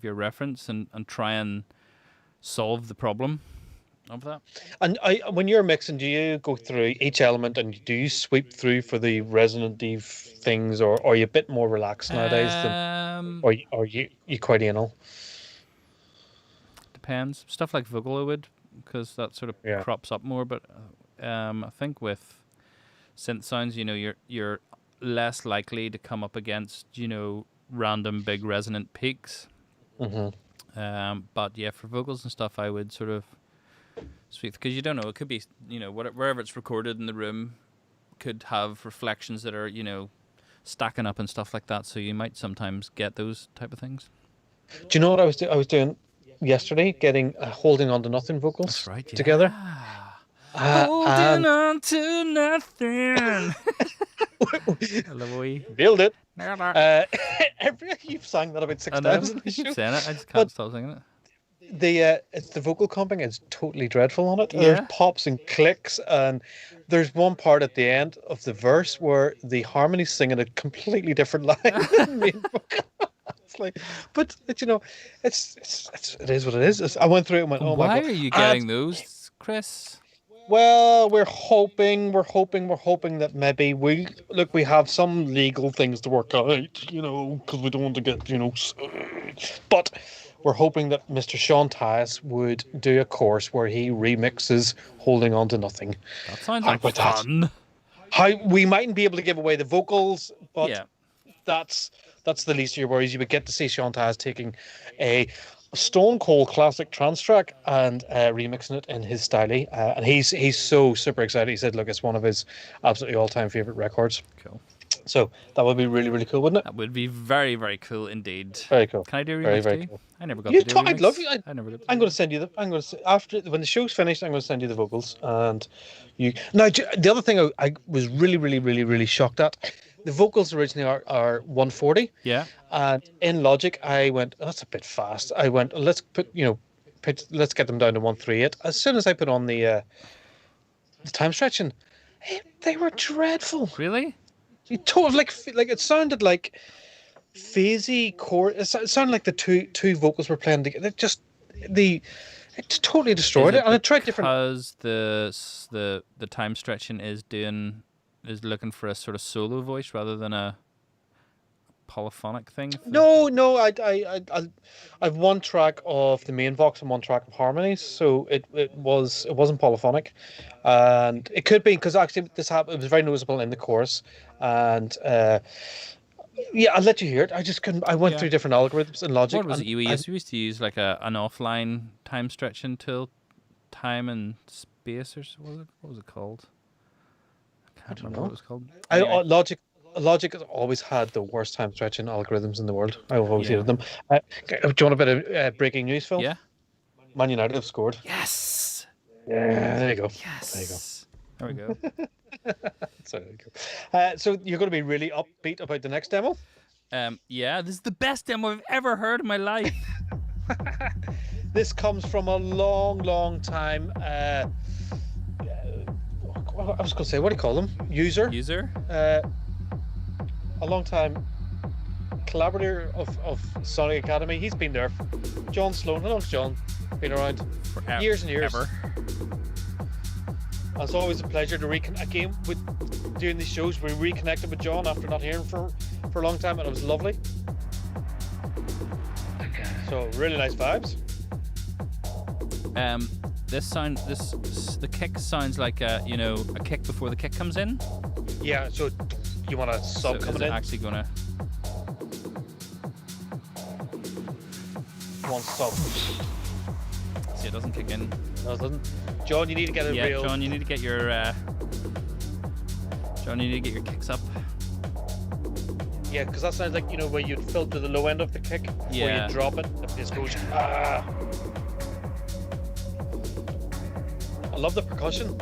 your reference and try and solve the problem of that. And when you're mixing, do you go through each element and do you sweep through for the resonant-y things, or are you a bit more relaxed nowadays or you quite anal? Depends. Stuff like Vocaloid, because that sort of crops up more, but I think with synth sounds, you know, you're less likely to come up against, you know, random big resonant peaks. Mm-hmm. But yeah, for vocals and stuff, I would sort of sweep, because you don't know, it could be, you know, wherever it's recorded in the room could have reflections that are, you know, stacking up and stuff like that. So you might sometimes get those type of things. Do you know what I was doing yesterday? Getting holding on to nothing vocals. That's right, together. Holding on to nothing. I love we build it. You've sang that about 6 times in the show. Saying it, I just can't stop singing it. It's the vocal comping is totally dreadful on it. There's pops and clicks, and there's one part at the end of the verse where the harmony's singing a completely different line than the main vocal. It's like, but you know, it is what it is. I went through it and went, oh my god. Why are you getting those, Chris? Well, we're hoping that maybe we have some legal things to work out, you know, because we don't want to get, you know, but we're hoping that Mr. Sean Tyas would do a course where he remixes Holding On to Nothing. That sounds like fun. How we mightn't be able to give away the vocals, but that's the least of your worries. You would get to see Sean Taz taking a stone cold classic trance track and remixing it in his style, and he's so super excited. He said, "Look, it's one of his absolutely all-time favorite records." Cool. So that would be really, really cool, wouldn't it? That would be very, very cool indeed. Very cool. Can I do a remix Very, very too? cool. I never got to do a remix. I'd love you. I never got to I'm do going to send you the. I'm going to after when the show's finished. I'm going to send you the vocals, and you. Now the other thing I was really, really, really, really shocked at. The vocals originally are 140. Yeah. And in Logic, I went, oh, that's a bit fast. I went, let's let's get them down to 138. As soon as I put on the time stretching, they were dreadful. Really? You totally like it sounded like phasey chord. It sounded like the two vocals were playing together. It totally destroyed it. And I tried different. Because the time stretching is looking for a sort of solo voice rather than a polyphonic thing. No. I've one track of the main vox and one track of harmonies, so it wasn't polyphonic, and it could be because actually this happened. It was very noticeable in the chorus, and yeah, I'll let you hear it. I just couldn't. I went through different algorithms in Logic. What was it you used? We used to use like an offline time stretching tool, time and space, or what was it called? I can't remember what it was called. Anyway. Logic has always had the worst time stretching algorithms in the world. I've always hated them. Do you want a bit of breaking news, Phil? Yeah. Man United have scored. Yes. Yeah, there you go. Yes. There we go. So there you go. So you're going to be really upbeat about the next demo? Yeah, this is the best demo I've ever heard in my life. This comes from a long, long time. I was going to say, what do you call them? User. A long time collaborator of Sonic Academy. He's been there. John Sloan. Hello, John. Been around for years and years. Ever. It's always a pleasure to reconnect again with doing these shows. We reconnected with John after not hearing for a long time, and it was lovely. So really nice vibes. The kick sounds like a kick before the kick comes in. Yeah, so you want a sub coming in? Actually gonna one sub. See, it doesn't kick in. No, it doesn't. John, you need to get a real. John, you need to get your kicks up. Yeah, because that sounds like where you'd filter the low end of the kick before you drop it. It just goes. I love the percussion.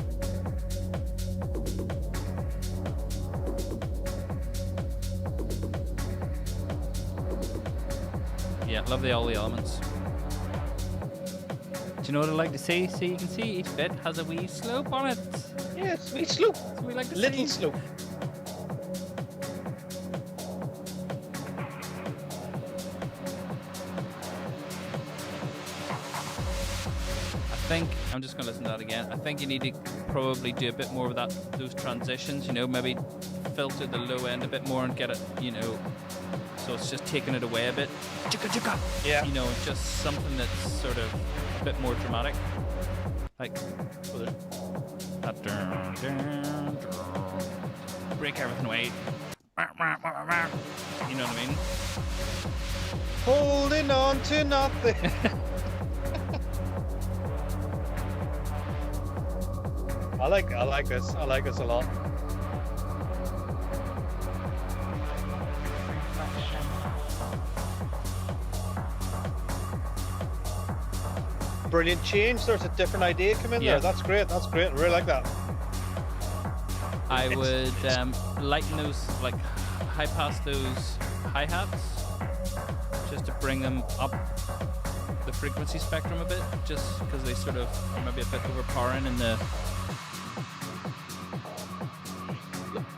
Yeah, love all the elements. Do you know what I'd like to see? So you can see each bit has a wee slope on it. Yeah, it's a wee slope. So we like to Little see. slope. I think I'm just gonna listen to that again. I think you need to probably do a bit more of those transitions. Maybe filter the low end a bit more and get it. So it's just taking it away a bit. Chicka chicka. Yeah. Just something that's sort of a bit more dramatic. Like that. Break everything away. You know what I mean? Holding on to nothing. I like this. I like this a lot. Brilliant change. There's a different idea come in there. That's great. I really like that. I would lighten those, like high pass those hi-hats just to bring them up the frequency spectrum a bit, just because they sort of are maybe a bit overpowering in the...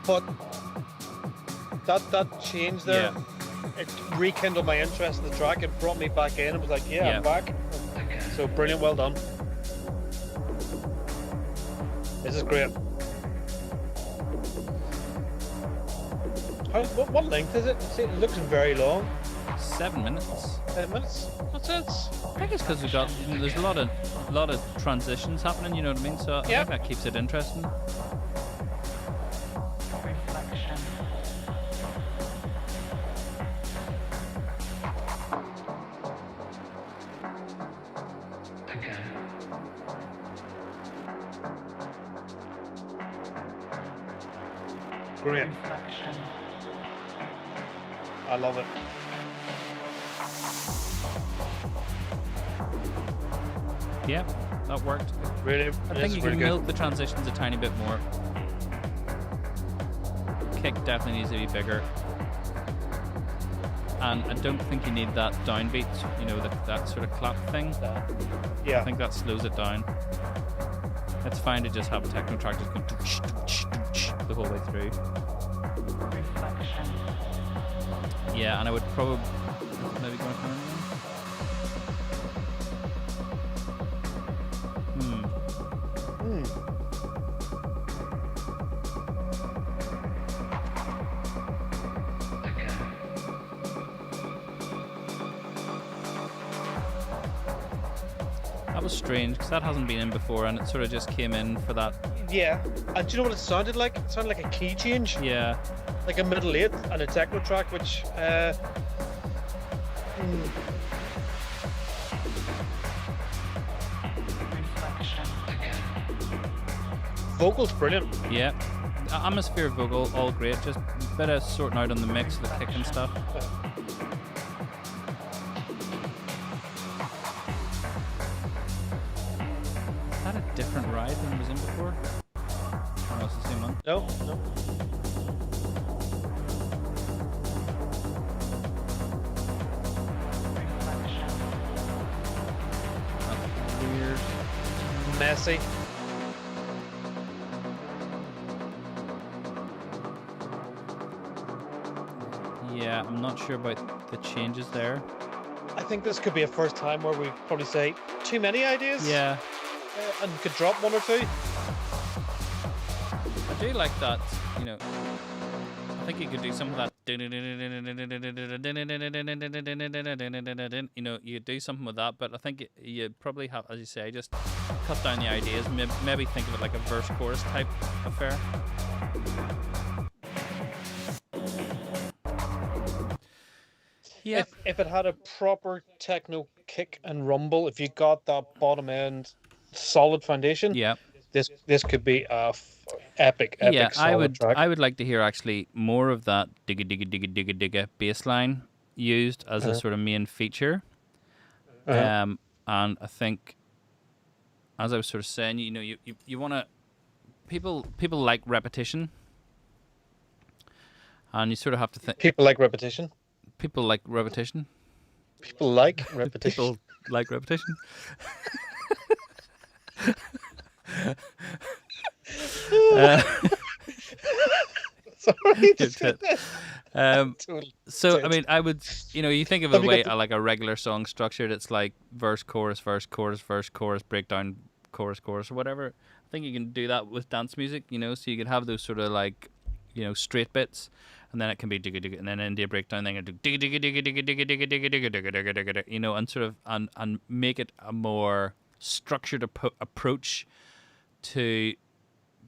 But that change there, it rekindled my interest in the track. It brought me back in. It was like, I'm back. So brilliant, well done. This is great. What length is it? See, it looks very long. 7 minutes. 10 minutes. That's it. I think it's because there's a lot of transitions happening. You know what I mean? So I think that keeps it interesting. Great. I love it. Yeah, that worked. Really, I think you can milk the transitions a tiny bit more. Kick definitely needs to be bigger. And I don't think you need that downbeat, you know, that sort of clap thing. Yeah. I think that slows it down. It's fine to just have a techno track just going the whole way through. Yeah, and I would probably maybe go for That was strange because that hasn't been in before, and it sort of just came in for that. Yeah. And do you know what it sounded like? It sounded like a key change. Yeah. Like a middle eight and a techno track, which vocals brilliant. Yeah. Atmosphere vocal, all great. Just a bit of sorting out on the mix, the kick and stuff. Is that a different ride than was in before? Oh, no, it's the same one. No. That's weird. Messy. Yeah, I'm not sure about the changes there. I think this could be a first time where we probably say too many ideas. Yeah. And could drop one or two. I do like that, you know. I think you could do some of that. You know, you could do something with that, but I think you probably have, as you say, just cut down the ideas. Maybe think of it like a verse-chorus type affair. Yeah. If it had a proper techno kick and rumble, if you got that bottom end solid foundation, Yeah. this could be a epic Yeah, solid track. I would like to hear actually more of that digga digga digga digga digga bass line used as a sort of main feature. And I think, as I was sort of saying, you know, you want to people like repetition, and you sort of have to think. People like repetition. People like repetition. People like repetition. People like repetition. Sorry. So I mean, I would, you know, you think of a way like a regular song structured. It's like verse, chorus, verse, chorus, verse, chorus, breakdown, chorus, chorus, or whatever. I think you can do that with dance music, you know. So you can have those sort of like, you know, straight bits, and then it can be digga digga, and then India breakdown, then you do digga digga digga digga digga digga digga digga digga digga digga digga, you know, and sort of and make it a more structured approach to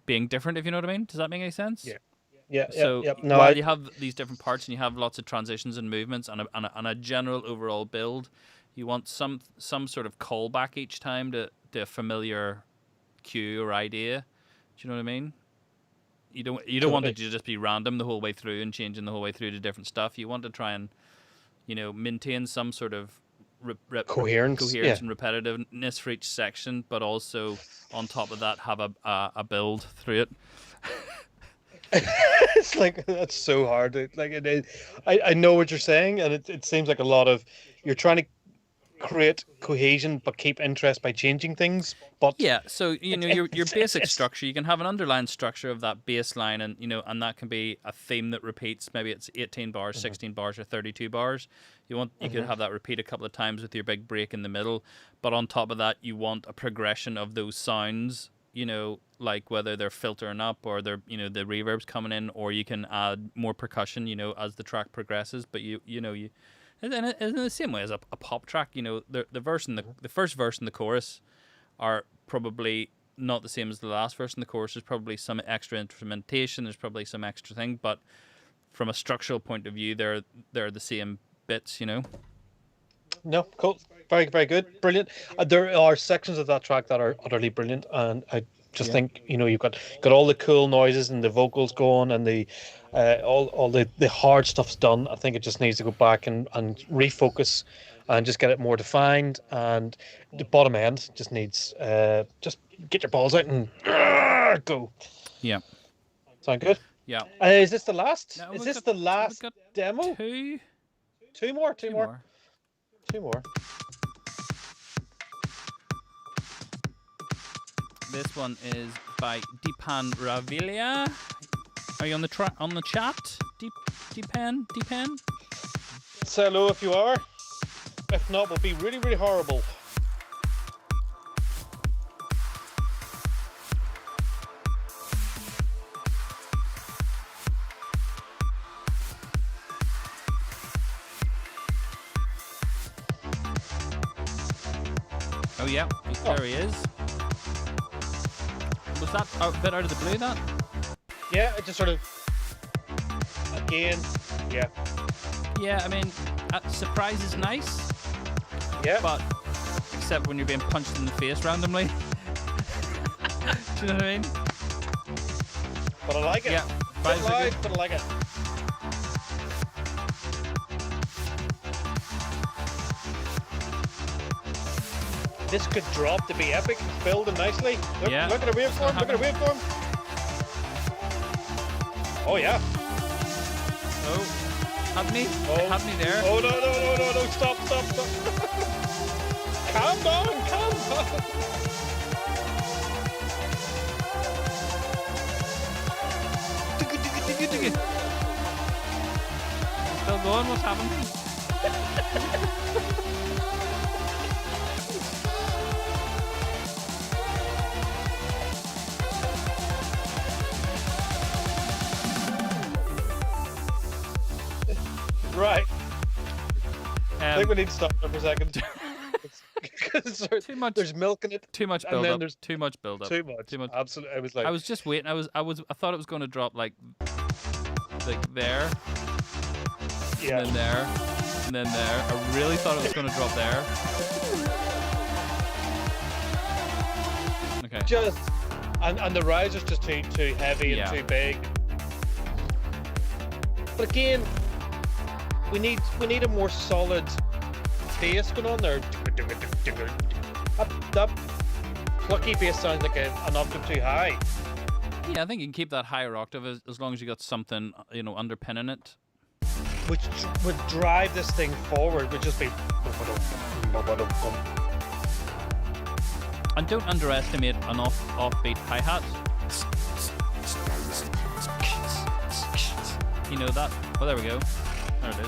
being different, if you know what I mean. Does that make any sense? Yeah. Yeah. So No, while you have these different parts and you have lots of transitions and movements and a general overall build, you want some sort of callback each time to a familiar cue or idea. Do you know what I mean? You don't want it to just be random the whole way through and changing the whole way through to different stuff. You want to try and, you know, maintain some sort of coherence and repetitiveness for each section, but also on top of that have a build through it. It's like, that's so hard. I know what you're saying, and it seems like a lot of, you're trying to create cohesion but keep interest by changing things. But yeah, so you know your basic structure, you can have an underlying structure of that bass line, and you know, and that can be a theme that repeats. Maybe it's 18 bars, 16 bars, or 32 bars. You could have that repeat a couple of times with your big break in the middle, but on top of that, you want a progression of those sounds. You know, like whether they're filtering up or they're, you know, the reverb's coming in, or you can add more percussion, you know, as the track progresses. But you know, in the same way as a pop track, you know, the verse and the first verse and the chorus are probably not the same as the last verse and the chorus. There's probably some extra instrumentation. There's probably some extra thing, but from a structural point of view, they're the same bits, you know. No, cool, very, very good, brilliant. There are sections of that track that are utterly brilliant, and just think, you've got all the cool noises and the vocals going and the all the hard stuff's done. I think it just needs to go back and refocus and just get it more defined. And the bottom end just needs just get your balls out and go. Yeah. Sound good? Yeah. Is this the last? No, Is we've this got- the we've last got demo? Two more. more. This one is by Deepan Ravilia. Are you on the on the chat? Deepan? Say hello if you are. If not, we'll be really, really horrible. Oh yeah, there he is. Was that a bit out of the blue, that? Yeah, it just sort of again. Yeah. Yeah, I mean, surprise is nice. Yeah. But except when you're being punched in the face randomly. Do you know what I mean? But I like it. Yeah. Bit Vibes are loud, good. but I like it. This could drop to be epic. It's building nicely. Look, Yeah. look at a waveform. Look at a waveform. Oh yeah. Oh, had me. Oh. It had me there. Oh no! Stop! Calm down. Still going? What's happening? Right. I think we need to stop there for a second. Too much. There's milk in it. Too much and build then up. there's Too much build up. Too much. Absolutely. I was like, I was just waiting. I thought it was going to drop like there, yeah. and then there, and then there. I really thought it was going to drop there. Okay. Just and the riser's just too heavy and Yeah. too big. But again, we need a more solid bass going on there. That plucky bass sounds like an octave too high. Yeah, I think you can keep that higher octave as long as you got something, underpinning it. Which would drive this thing forward, would just be. And don't underestimate an offbeat hi-hat. You know that? Oh, there we go. There it is.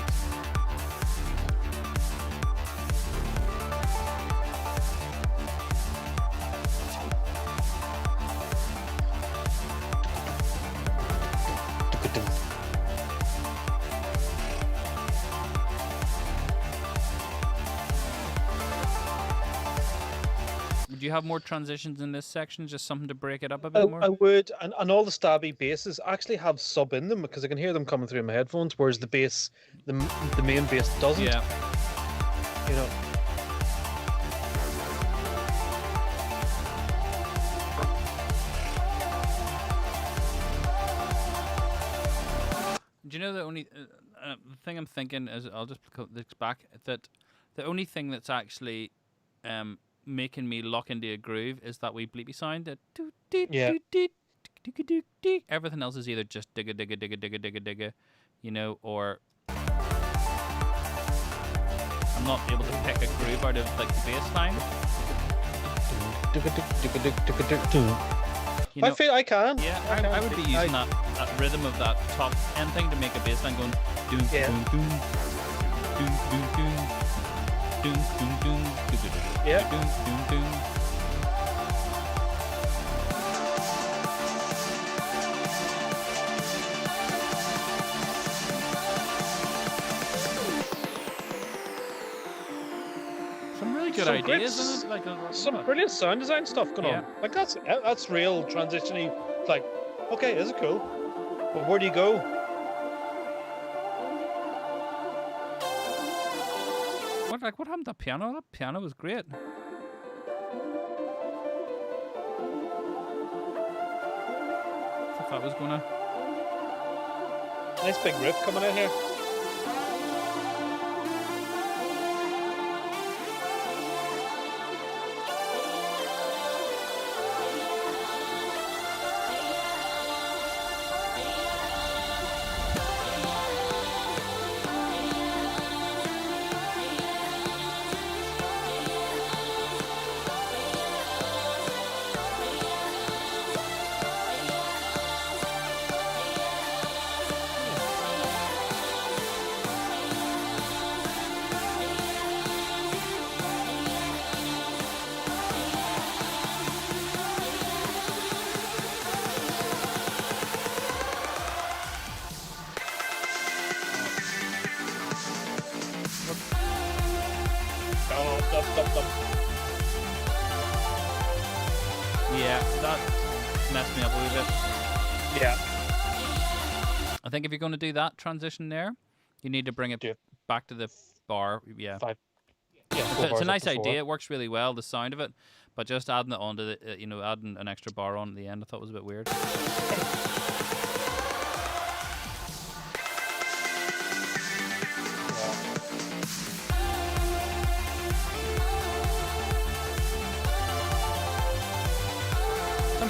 Would you have more transitions in this section? Just something to break it up a bit more? I would, and all the stabby basses actually have sub in them because I can hear them coming through my headphones, whereas the bass, the main bass doesn't. Yeah. You know. Do you know the only the thing I'm thinking is, I'll just put this back, that the only thing that's actually making me lock into a groove is that wee bleepy sound. That Yeah. Everything else is either just digga digga digga digga digga digga, or I'm not able to pick a groove out of like the bass line. I feel I can. Yeah, I can. I would be using that rhythm of that top end thing to make a bass line going doom Yeah. doom doom doom doom doom doom doom doom doom Yeah. doom doom doom. Some really good Some great ideas, isn't it? Like Some brilliant sound design stuff going Yeah. on. Like that's real transition-y. It's like, okay, this is cool. But where do you go? what happened to that piano? That piano was great. that was gonna. Nice big riff coming in here. Yeah, that messed me up a little bit. Yeah. I think if you're going to do that transition there, you need to bring it back to the bar. Yeah. 5. Yeah, It's a nice idea. It works really well, the sound of it, but just adding it onto the, adding an extra bar on at the end, I thought was a bit weird.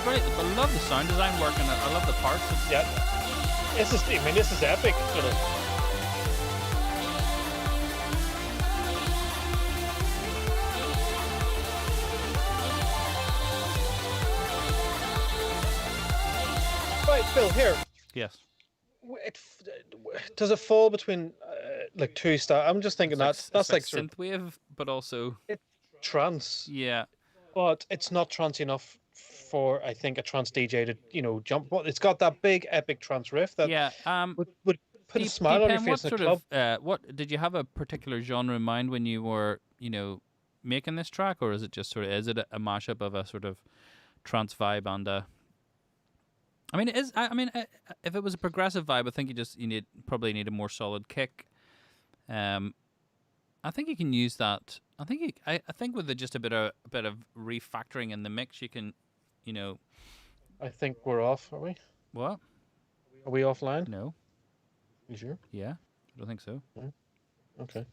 Brilliant. I love the sound design work and I love the parts. Yeah. This is epic. Sort of. Right, Phil, here. Yes. Does it fall between like two styles? I'm just thinking that's like synthwave, but also trance. Yeah. But it's not trance enough for, I think, a trance DJ to jump. It's got that big epic trance riff that would put a smile on your face in a club. What did you have a particular genre in mind when you were making this track, or is it just sort of a mashup of a sort of trance vibe and a? If it was a progressive vibe, I think you probably need a more solid kick. I think you can use that. I think with just a bit of refactoring in the mix, you can, I think we're off. Are we? What? Are we offline? No. You sure? Yeah, I don't think so. Yeah. Okay.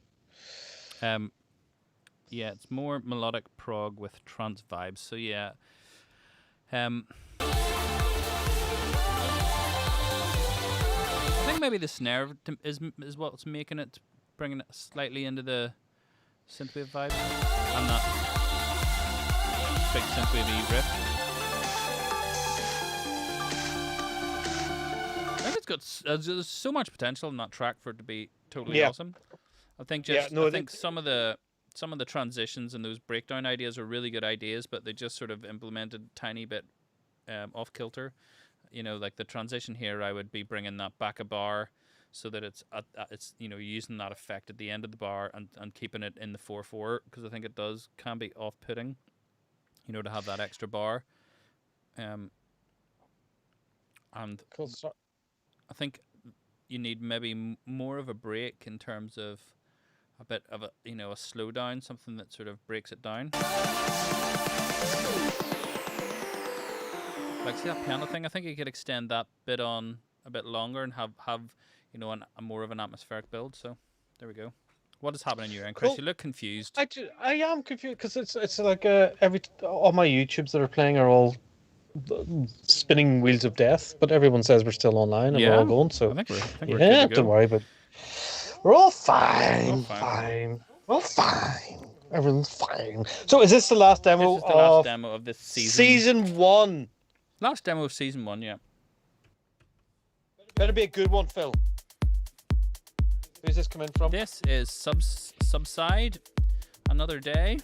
Yeah, it's more melodic prog with trance vibes. So yeah. I think maybe the snare is what's making it, bringing it slightly into the synthwave vibe. I'm not big synthwave riff. I think it's got there's so much potential in that track for it to be totally awesome. I think some of the transitions and those breakdown ideas are really good ideas, but they just sort of implemented a tiny bit off kilter. Like the transition here, I would be bringing that back a bar so that it's using that effect at the end of the bar and keeping it in the 4/4, because I think it can be off-putting, to have that extra bar. And cool. I think you need maybe more of a break in terms of a bit of a slowdown, something that sort of breaks it down. Like, see that piano thing? I think you could extend that bit on a bit longer and have a more of an atmospheric build. So there we go. What is happening in your end, Chris? Cool. You look confused. I am confused because it's like all my YouTubes that are playing are all spinning wheels of death, but everyone says we're still online and we're all going. So I think we're good to go. Don't worry, but we're all fine. We're all fine. Everyone's fine. So is this the last demo? This is the last demo of this season. Season 1. Last demo of season 1, yeah. Better be a good one, Phil. Who's this coming from? This is Subside. Another day.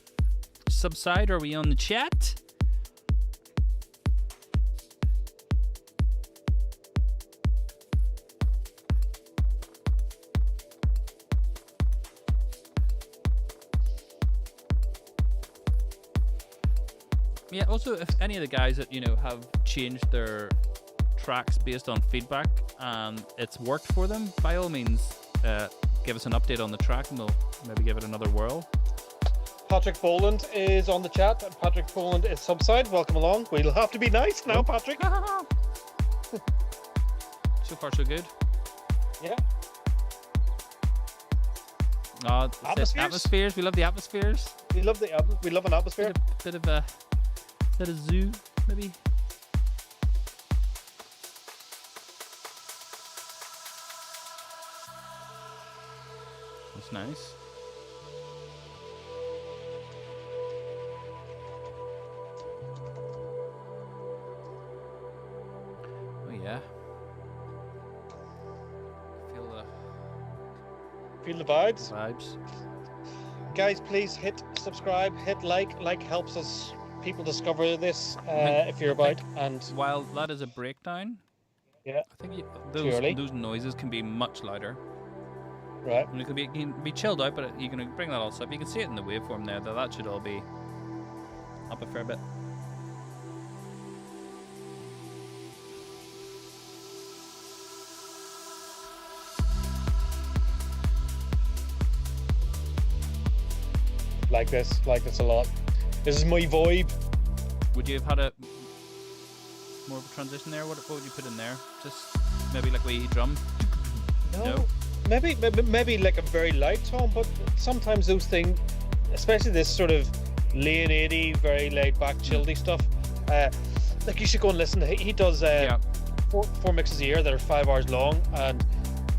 Subside, are we on the chat? Yeah, also, if any of the guys that, have changed their tracks based on feedback and it's worked for them, by all means, give us an update on the track and we'll maybe give it another whirl. Patrick Boland is on the chat. Patrick Boland is Subside. Welcome along. We'll have to be nice now, Patrick. So far, so good. Yeah. Oh, it's the Atmospheres? atmospheres. We love the atmospheres. We love an atmosphere. Bit of a zoo, maybe. That's nice. Oh yeah. Feel the vibes. Vibes. Guys, please hit subscribe, hit like. Like helps us people discover this if you're about. And While that is a breakdown, yeah, I think early. those noises can be much louder. right. And it can be chilled out, but you can bring that all up. You can see it in the waveform there. That should all be up a fair bit. Like this a lot. This is my vibe. Would you have had a more of a transition there? What would you put in there? Just maybe like a wee drum? No. Maybe like a very light tone, but sometimes those things, especially this sort of lane 80, very laid back, chilly stuff. Like you should go and listen to. He does four mixes a year that are 5 hours long, and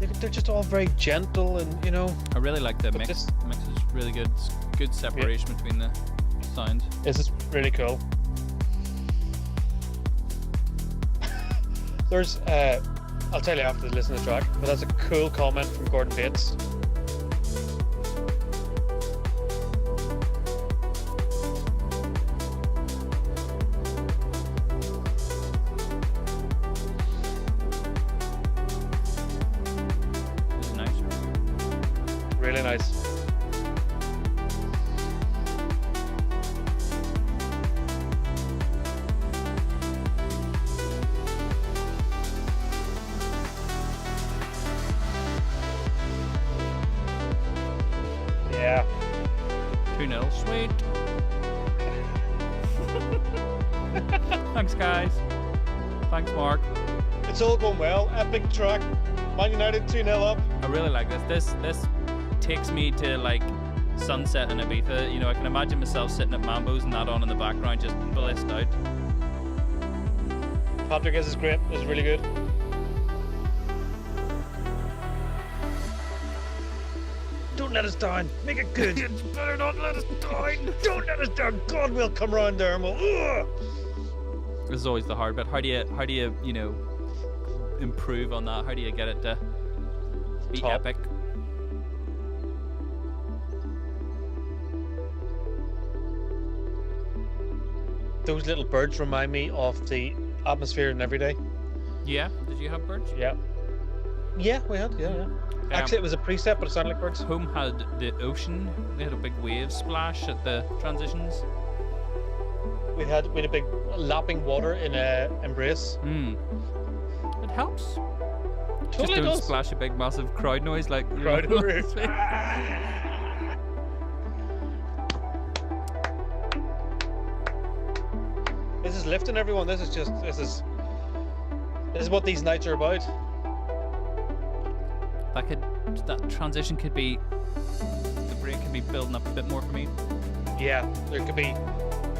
they're just all very gentle, and you know. I really like the mix. this- The mix is really good. It's good separation between the sounds. This is really cool. There's I'll tell you after the listen to the track, but that's a cool comment from Gordon Bates. This is nice. Really nice. Yeah. 2-0. Sweet. Thanks, guys. Thanks, Mark. It's all going well. Epic track. Man United 2-0 up. I really like this. This takes me to like sunset in Ibiza. You know, I can imagine myself sitting at Mambo's and that on in the background, just blissed out. Patrick, this is great. This is really good. Don't let us down. Make it good. Better not let us down. Don't let us down. God will come round there and we'll. This is always the hard bit. How do you you know, improve on that? How do you get it to be Top. epic? Those little birds remind me of the atmosphere in Everyday. Yeah. Did you have birds? Yeah. Yeah, we had. Yeah. Actually, it was a preset, but it sounded like birds. Home had the ocean. They had a big wave splash at the transitions. We had a big lapping water in a embrace. It helps. Just Totally don't does. splash a big massive crowd noise like you Crowd know. noise. This is lifting everyone. This is what these nights are about. That transition could be, the break could be building up a bit more for me. Yeah, there could be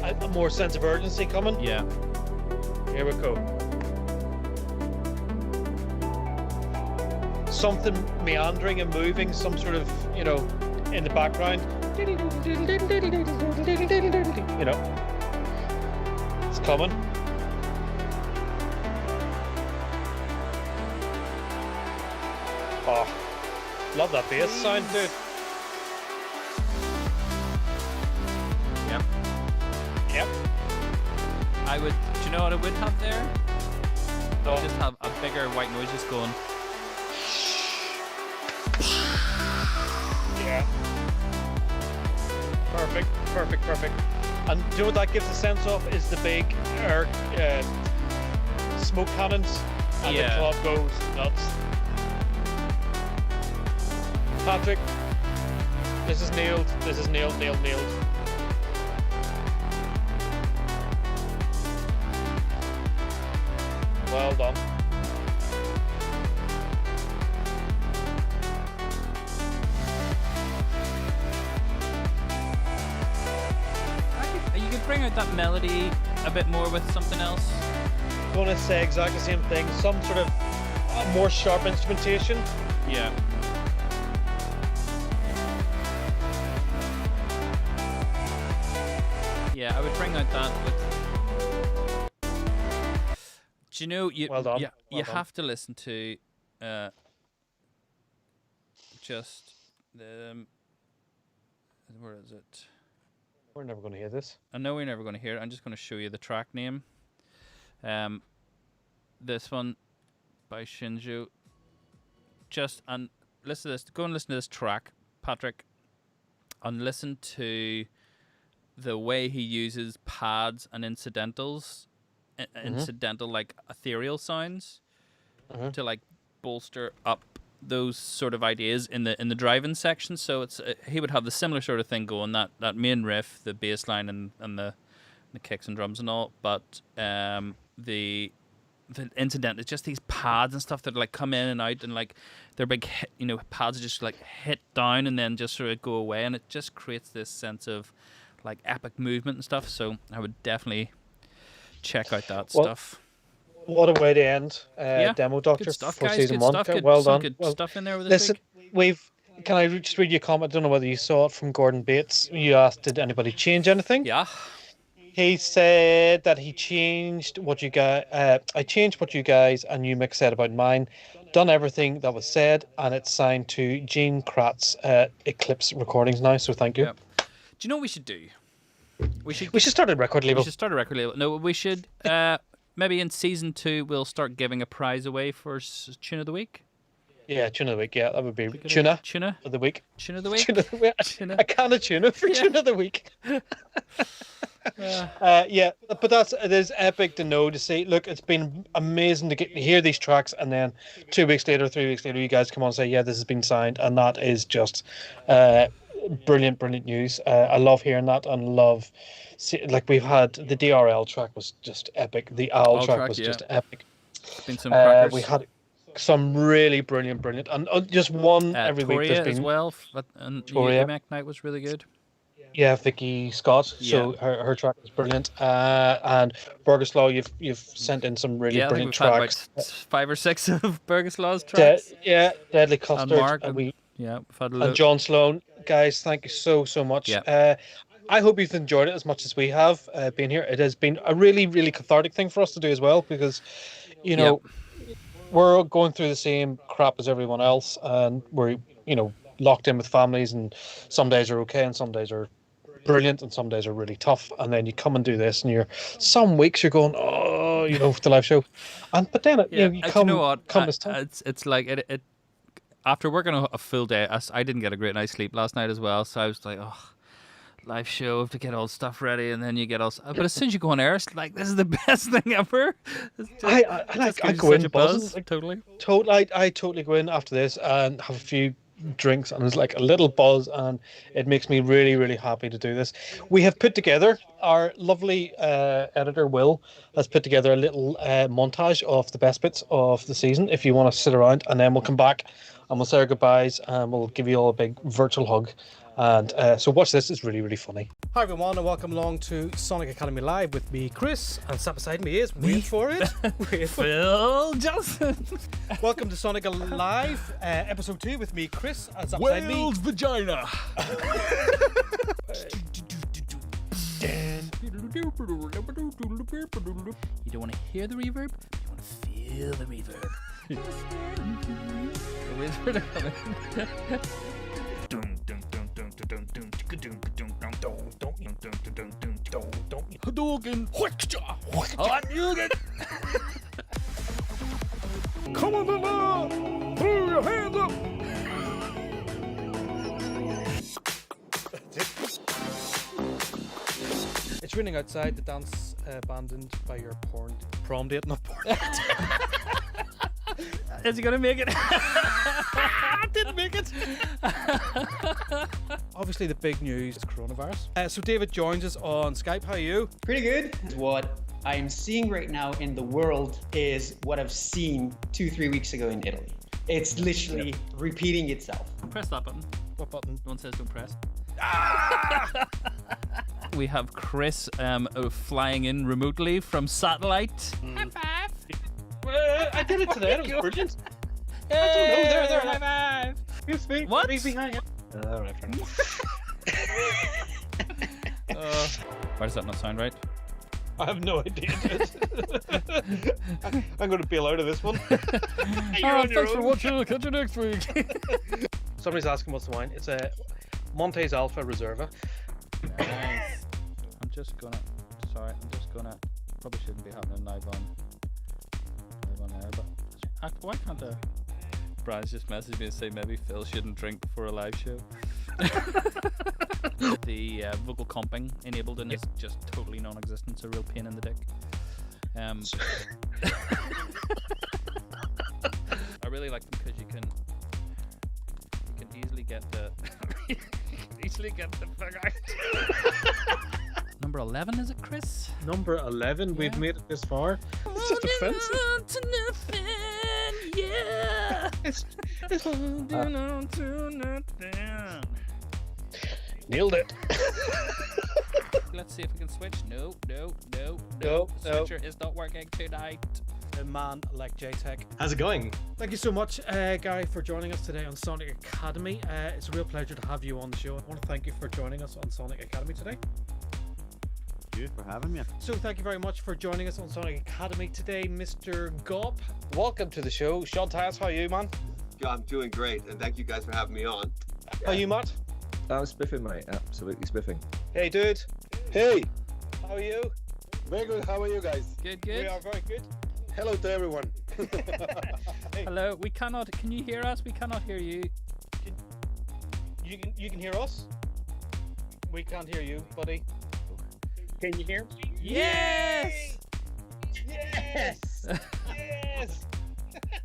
a more sense of urgency coming. Yeah. Here we go. Something meandering and moving, some sort of, you know, in the background. You know, it's coming. Oh, love that bass sound, dude. Yep. Yep. I would. Do you know what I would have there? I Oh. would just have a bigger white noise just going. Yeah. Perfect. And do you know what that gives a sense of is the big air smoke cannons, and Yeah. the club goes nuts. Patrick, this is nailed. This is nailed. Well done. bring out that melody a bit more with something else? I'm going to say exactly the same thing. Some sort of more sharp instrumentation. Yeah. Yeah, I would bring out that with. Do you know you? Well done. You Well done. have to listen to, just the. Where is it? We're never going to hear this. I know we're never going to hear it. I'm just going to show you the track name. This one by Shinju. Just and listen to this. Go and listen to this track, Patrick, and listen to the way he uses pads and incidentals, incidental like ethereal sounds, to like bolster up those sort of ideas in the driving section. So it's he would have the similar sort of thing going, that main riff, the bass line and the kicks and drums and all, but the incident, it's just these pads and stuff that like come in and out, and like they're big hit, pads just like hit down and then just sort of go away, and it just creates this sense of like epic movement and stuff. So I would definitely check out that stuff. What a way to end Demo Doctor Good stuff, for guys. season Good 1. stuff. Good, Well some done. good Well, stuff in there with this listen, can I just read you a comment? I don't know whether you saw it from Gordon Bates. You asked, did anybody change anything? Yeah. He said that he changed what you guys. I changed what you guys and you Mick said about mine. Done everything that was said, and it's signed to Gene Kratz Eclipse Recordings now. So thank you. Yep. Do you know what we should do? We should start a record label. We should start a record label. No, we should. Maybe in season 2 we'll start giving a prize away for Tune of the Week. Yeah, Tune of the Week. Yeah, that would be Tuna of the Week. Tune of the Week. Tune of the Week. A can of tuna for Tune of the Week. Yeah, but it is epic to know, to see. Look, it's been amazing to hear these tracks, and then 2 weeks later, 3 weeks later, you guys come on and say, yeah, this has been signed, and that is just brilliant news. I love hearing that, and like we've had the DRL track was just epic. The Owl track was just epic. Been some crackers. We had some really brilliant, and just one every week. Toria as well, and Toria Night was really good. Yeah, Vicky Scott. So her track is brilliant. And Burgeslaw, you've sent in some really brilliant tracks. Had about 5 or 6 of Burgeslaw's tracks. Deadly Custard. And Mark. We've had and John Sloan. Guys, thank you so much. Yeah. I hope you've enjoyed it as much as we have been here. It has been a really, really cathartic thing for us to do as well, because, we're going through the same crap as everyone else, and we're, locked in with families, and some days are okay and some days are brilliant and some days are really tough, and then you come and do this, and some weeks you're going, with the live show, but then you come. You know what? Come this time. It's like it. After working a full day, I didn't get a great night's sleep last night as well, so I was like, live show, have to get all the stuff ready, and then you get all. But as soon as you go on air, it's like, this is the best thing ever. I go in buzzing. Like, totally. I totally go in after this and have a few drinks, and it's like a little buzz, and it makes me really, really happy to do this. We have put together, our lovely editor Will has put together a little montage of the best bits of the season, if you want to sit around, and then we'll come back and we'll say our goodbyes, and we'll give you all a big virtual hug. And so watch this, it's really, really funny. Hi everyone, and welcome along to Sonic Academy Live with me, Chris, and sat beside me is, wait for it, Phil Johnson. Welcome to Sonic Live, episode 2 with me, Chris, and sat beside me. Whale's vagina. You don't want to hear the reverb, you want to feel the reverb. The wizard are coming. Come on, Mama! Throw your hands up! It's raining outside. The dance abandoned by your prom date, not porn date. Is he gonna make it? I didn't make it. Obviously, the big news is coronavirus. So David joins us on Skype. How are you? Pretty good. What I'm seeing right now in the world is what I've seen 2-3 weeks ago in Italy. It's literally repeating itself. Press that button. What button? No one says don't press. We have Chris flying in remotely from satellite. High five. I did it today. It was brilliant. Hey, I don't know. There. high five. Excuse me. What? Leave behind you. All right, fair enough. Why does that not sound right? I have no idea. I'm going to bail out of this one. Thanks for watching. I'll catch you next week. Somebody's asking what's the wine. It's a Montes Alpha Reserva. Nice. Sorry, probably shouldn't be happening live on air, but why can't Brian's just messaged me and say maybe Phil shouldn't drink before a live show. The vocal comping enabled and is just totally non-existent. It's a real pain in the dick. I really like them because you can easily get the fuck out. Number 11, is it, Chris? Number 11. We've made it this far. It's just offensive. On to nothing, yeah. It's Holding on to nothing. nailed it. Let's see if we can switch. No. No. Switcher is not working tonight. A man like JTech. How's it going? Thank you so much, Guy, for joining us today on Sonic Academy. It's a real pleasure to have you on the show. I want to thank you for joining us on Sonic Academy today. Thank you for having me. So thank you very much for joining us on Sonic Academy today, Mr. Gop. Welcome to the show. Sean Tyas, how are you, man? Yeah, I'm doing great, and thank you guys for having me on. How are you, Matt? I'm spiffing, mate. Absolutely spiffing. Hey, dude. Hey, How are you? very good. How are you guys? Good. We are very good. Hello to everyone. Hello. We cannot. Can you hear us? We cannot hear you. You can hear us? We can't hear you, buddy. Can you hear me? Yes. Yes! Yes!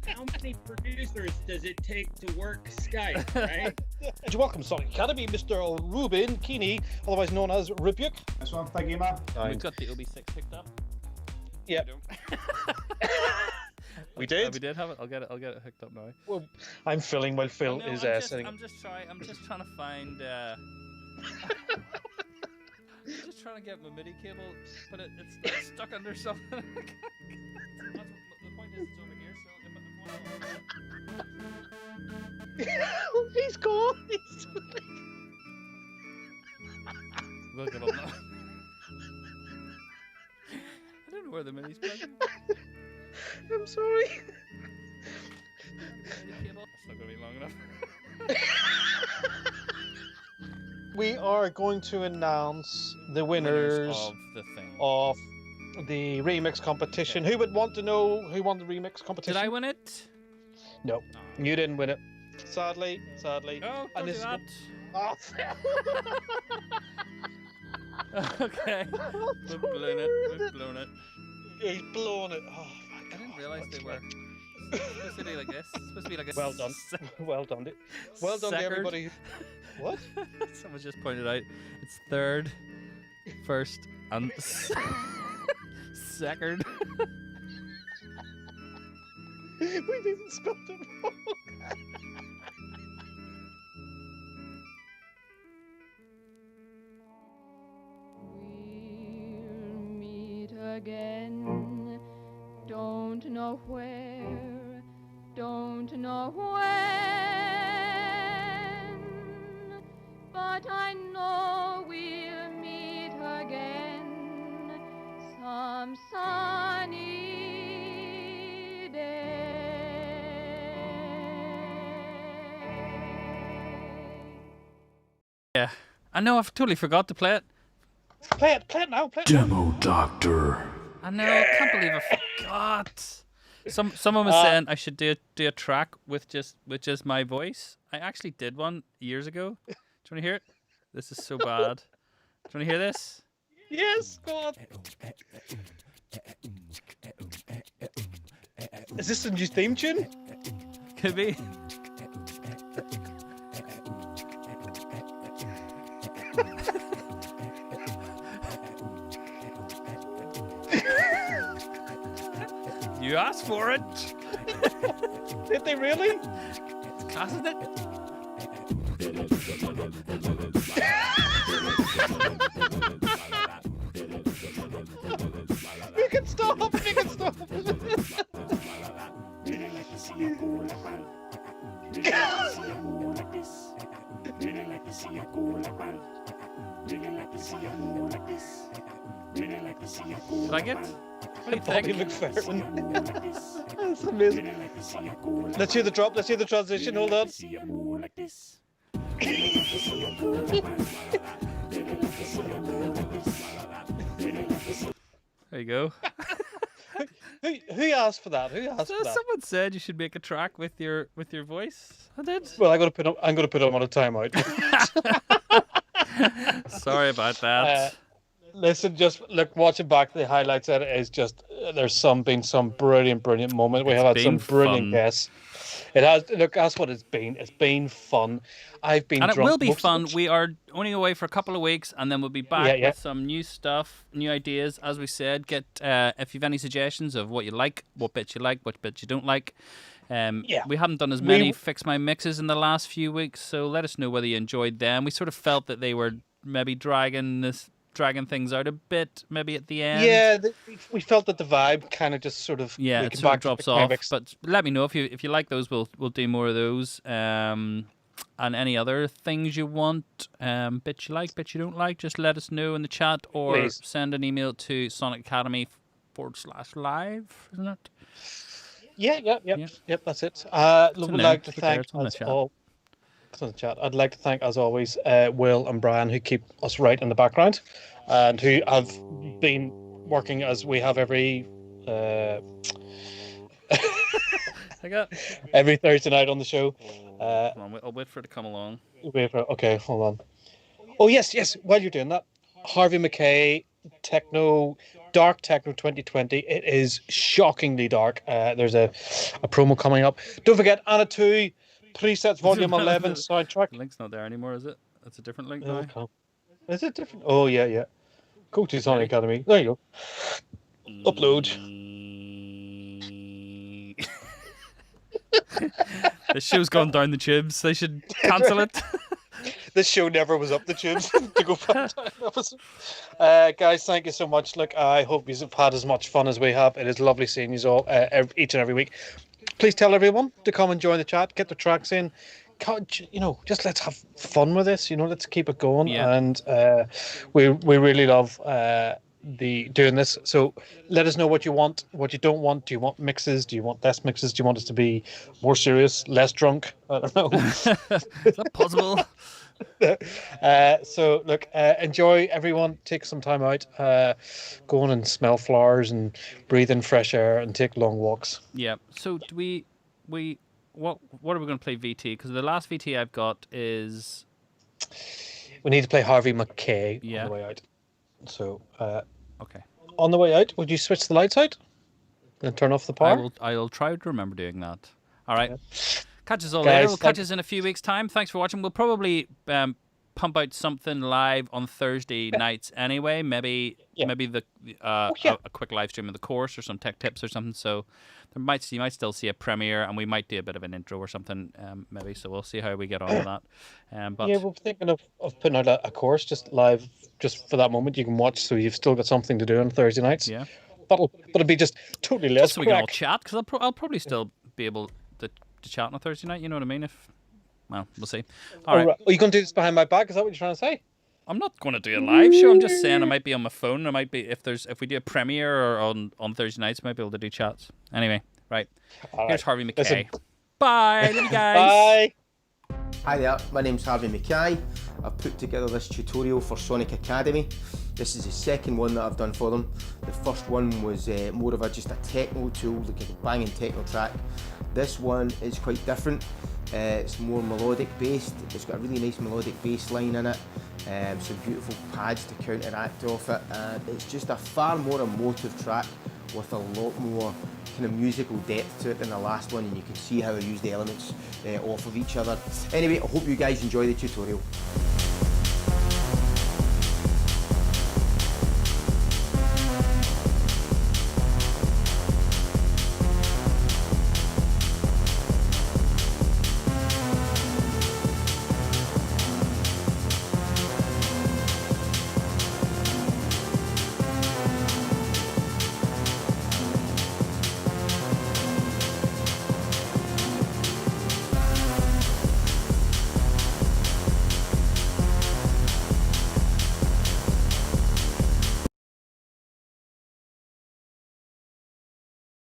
How many producers does it take to work Skype, right? Welcome to Sonic Academy, Mr. Ruben Keeney, otherwise known as Rebuke. That's what I'm thinking, man. We've got the OB6 picked up. Yep. We did? We did have it. I'll get it hooked up now. Well, I'm filling while Phil No, is sitting. I'm just trying to find. I'm just trying to get my MIDI cable, but it's stuck under something. The point is, it's over here. So He's gone. we'll give up now. I don't know where the MIDI's plugged. I'm sorry. MIDI cable. It's not gonna be long enough. We are going to announce the winners of the thing. of the remix competition. Who would want to know who won the remix competition? Did I win it? No, you didn't win it. Sadly. No, And don't this do is that. Oh, Okay. We've blown it. he's blown it. Oh my I god. didn't realise they were supposed to be like this. It's supposed to be like a Well done. Well done. Well done to Second. everybody. What? Someone just pointed out it's third, first, and second. We didn't spell it wrong. We'll meet again. Don't know where, don't know when, but I know we'll meet again some sunny day. Yeah, I know. I've totally forgot to play it. Play it now. Demo Doctor. I know. I can't believe I forgot. Someone was saying I should do a track with just my voice. I actually did one years ago. Do you want to hear it? This is so bad. Do you want to hear this? Yes, go on. Is this the new theme tune? Could be. You asked for it. Did they really? It's class, isn't it? Like it? What do you Bobby think? McFerrin. That's amazing. Let's hear the drop. Let's hear the transition. Hold on. There you go. Who asked for that? Who asked So for that? someone said you should make a track with your voice. I did. Well, I'm gonna put him on a timeout. Sorry about that. Listen, just look, watching back the highlights. It is just there's been some brilliant moment. We have had some been brilliant fun. guests. It has. Look, that's what it's been. It's been fun. I've been And it drunk will be most of fun. it. We are only away for a couple of weeks, and then we'll be back Yeah. with some new stuff, new ideas. As we said, get if you've any suggestions of what you like, what bits you like, what bits you don't like. We haven't done as many Fix My Mixes in the last few weeks, so let us know whether you enjoyed them. We sort of felt that they were maybe dragging things out a bit, maybe at the end. Yeah, we felt that the vibe kind of just sort of Yeah, we it came sort of back to drops the off. comics. But let me know if you like those. We'll do more of those. And any other things you want, bits you like, bits you don't like, just let us know in the chat or Please. send an email to Sonic Academy /live, isn't it? Yep, that's it. in Would there. like to Look there, thank it's on the as chat. all. It's on the chat. I'd like to thank, as always, Will and Brian, who keep us right in the background, and who have been working as we have every every Thursday night on the show. Come on, I'll wait for it to come along. Okay, hold on. Oh yes. While you're doing that, Harvey McKay, Dark Techno 2020. It is shockingly dark. There's a promo coming up. Don't forget Anna 2 Presets Volume 11 soundtrack. The link's not there anymore, is it? That's a different link now. Okay. Is it different? Oh yeah. Go to Sonic Academy. There you go. Upload. The show's gone down the tubes. They should cancel it. This show never was up the tubes to go back to an episode. Guys, thank you so much. Look, I hope you've had as much fun as we have. It is lovely seeing you all each and every week. Please tell everyone to come and join the chat, get the tracks in. Just let's have fun with this. Let's keep it going. Yeah. And we really love doing this. So let us know what you want, what you don't want. Do you want mixes? Do you want less mixes? Do you want us to be more serious, less drunk? I don't know. Is that possible? So look, enjoy, everyone. Take some time out, go on and smell flowers and breathe in fresh air and take long walks. Yeah. So do we what are we going to play VT? Because the last VT I've got is We need to play Harvey McKay on the way out. So okay. On the way out, would you switch the lights out and turn off the power? I'll try to remember doing that. All right. Catch us all Guys, later. We'll catch us in a few weeks' time. Thanks for watching. We'll probably pump out something live on Thursday nights anyway. Maybe a quick live stream of the course or some tech tips or something. So you might still see a premiere, and we might do a bit of an intro or something maybe. So we'll see how we get on with that. But yeah, we're thinking of putting out a course just live, just for that moment you can watch. So you've still got something to do on Thursday nights. Yeah. But it'll be just totally less. so we can all chat, because I'll probably still be able to chat on a Thursday night. You know what I mean? Well, we'll see. All right. Are you going to do this behind my back? Is that what you're trying to say? I'm not going to do a live show. I'm just saying I might be on my phone. I might be if we do a premiere or on Thursday nights, I might be able to do chats. Anyway, right. Here's Harvey McKay. Listen. Bye, love you guys. Bye. Hi there, my name's Harvey McKay. I've put together this tutorial for Sonic Academy. This is the second one that I've done for them. The first one was more of just a techno tool, like a banging techno track. This one is quite different. It's more melodic based. It's got a really nice melodic bass line in it. Some beautiful pads to counteract off it. And it's just a far more emotive track with a lot more kind of musical depth to it than the last one, and you can see how I use the elements off of each other. Anyway, I hope you guys enjoy the tutorial.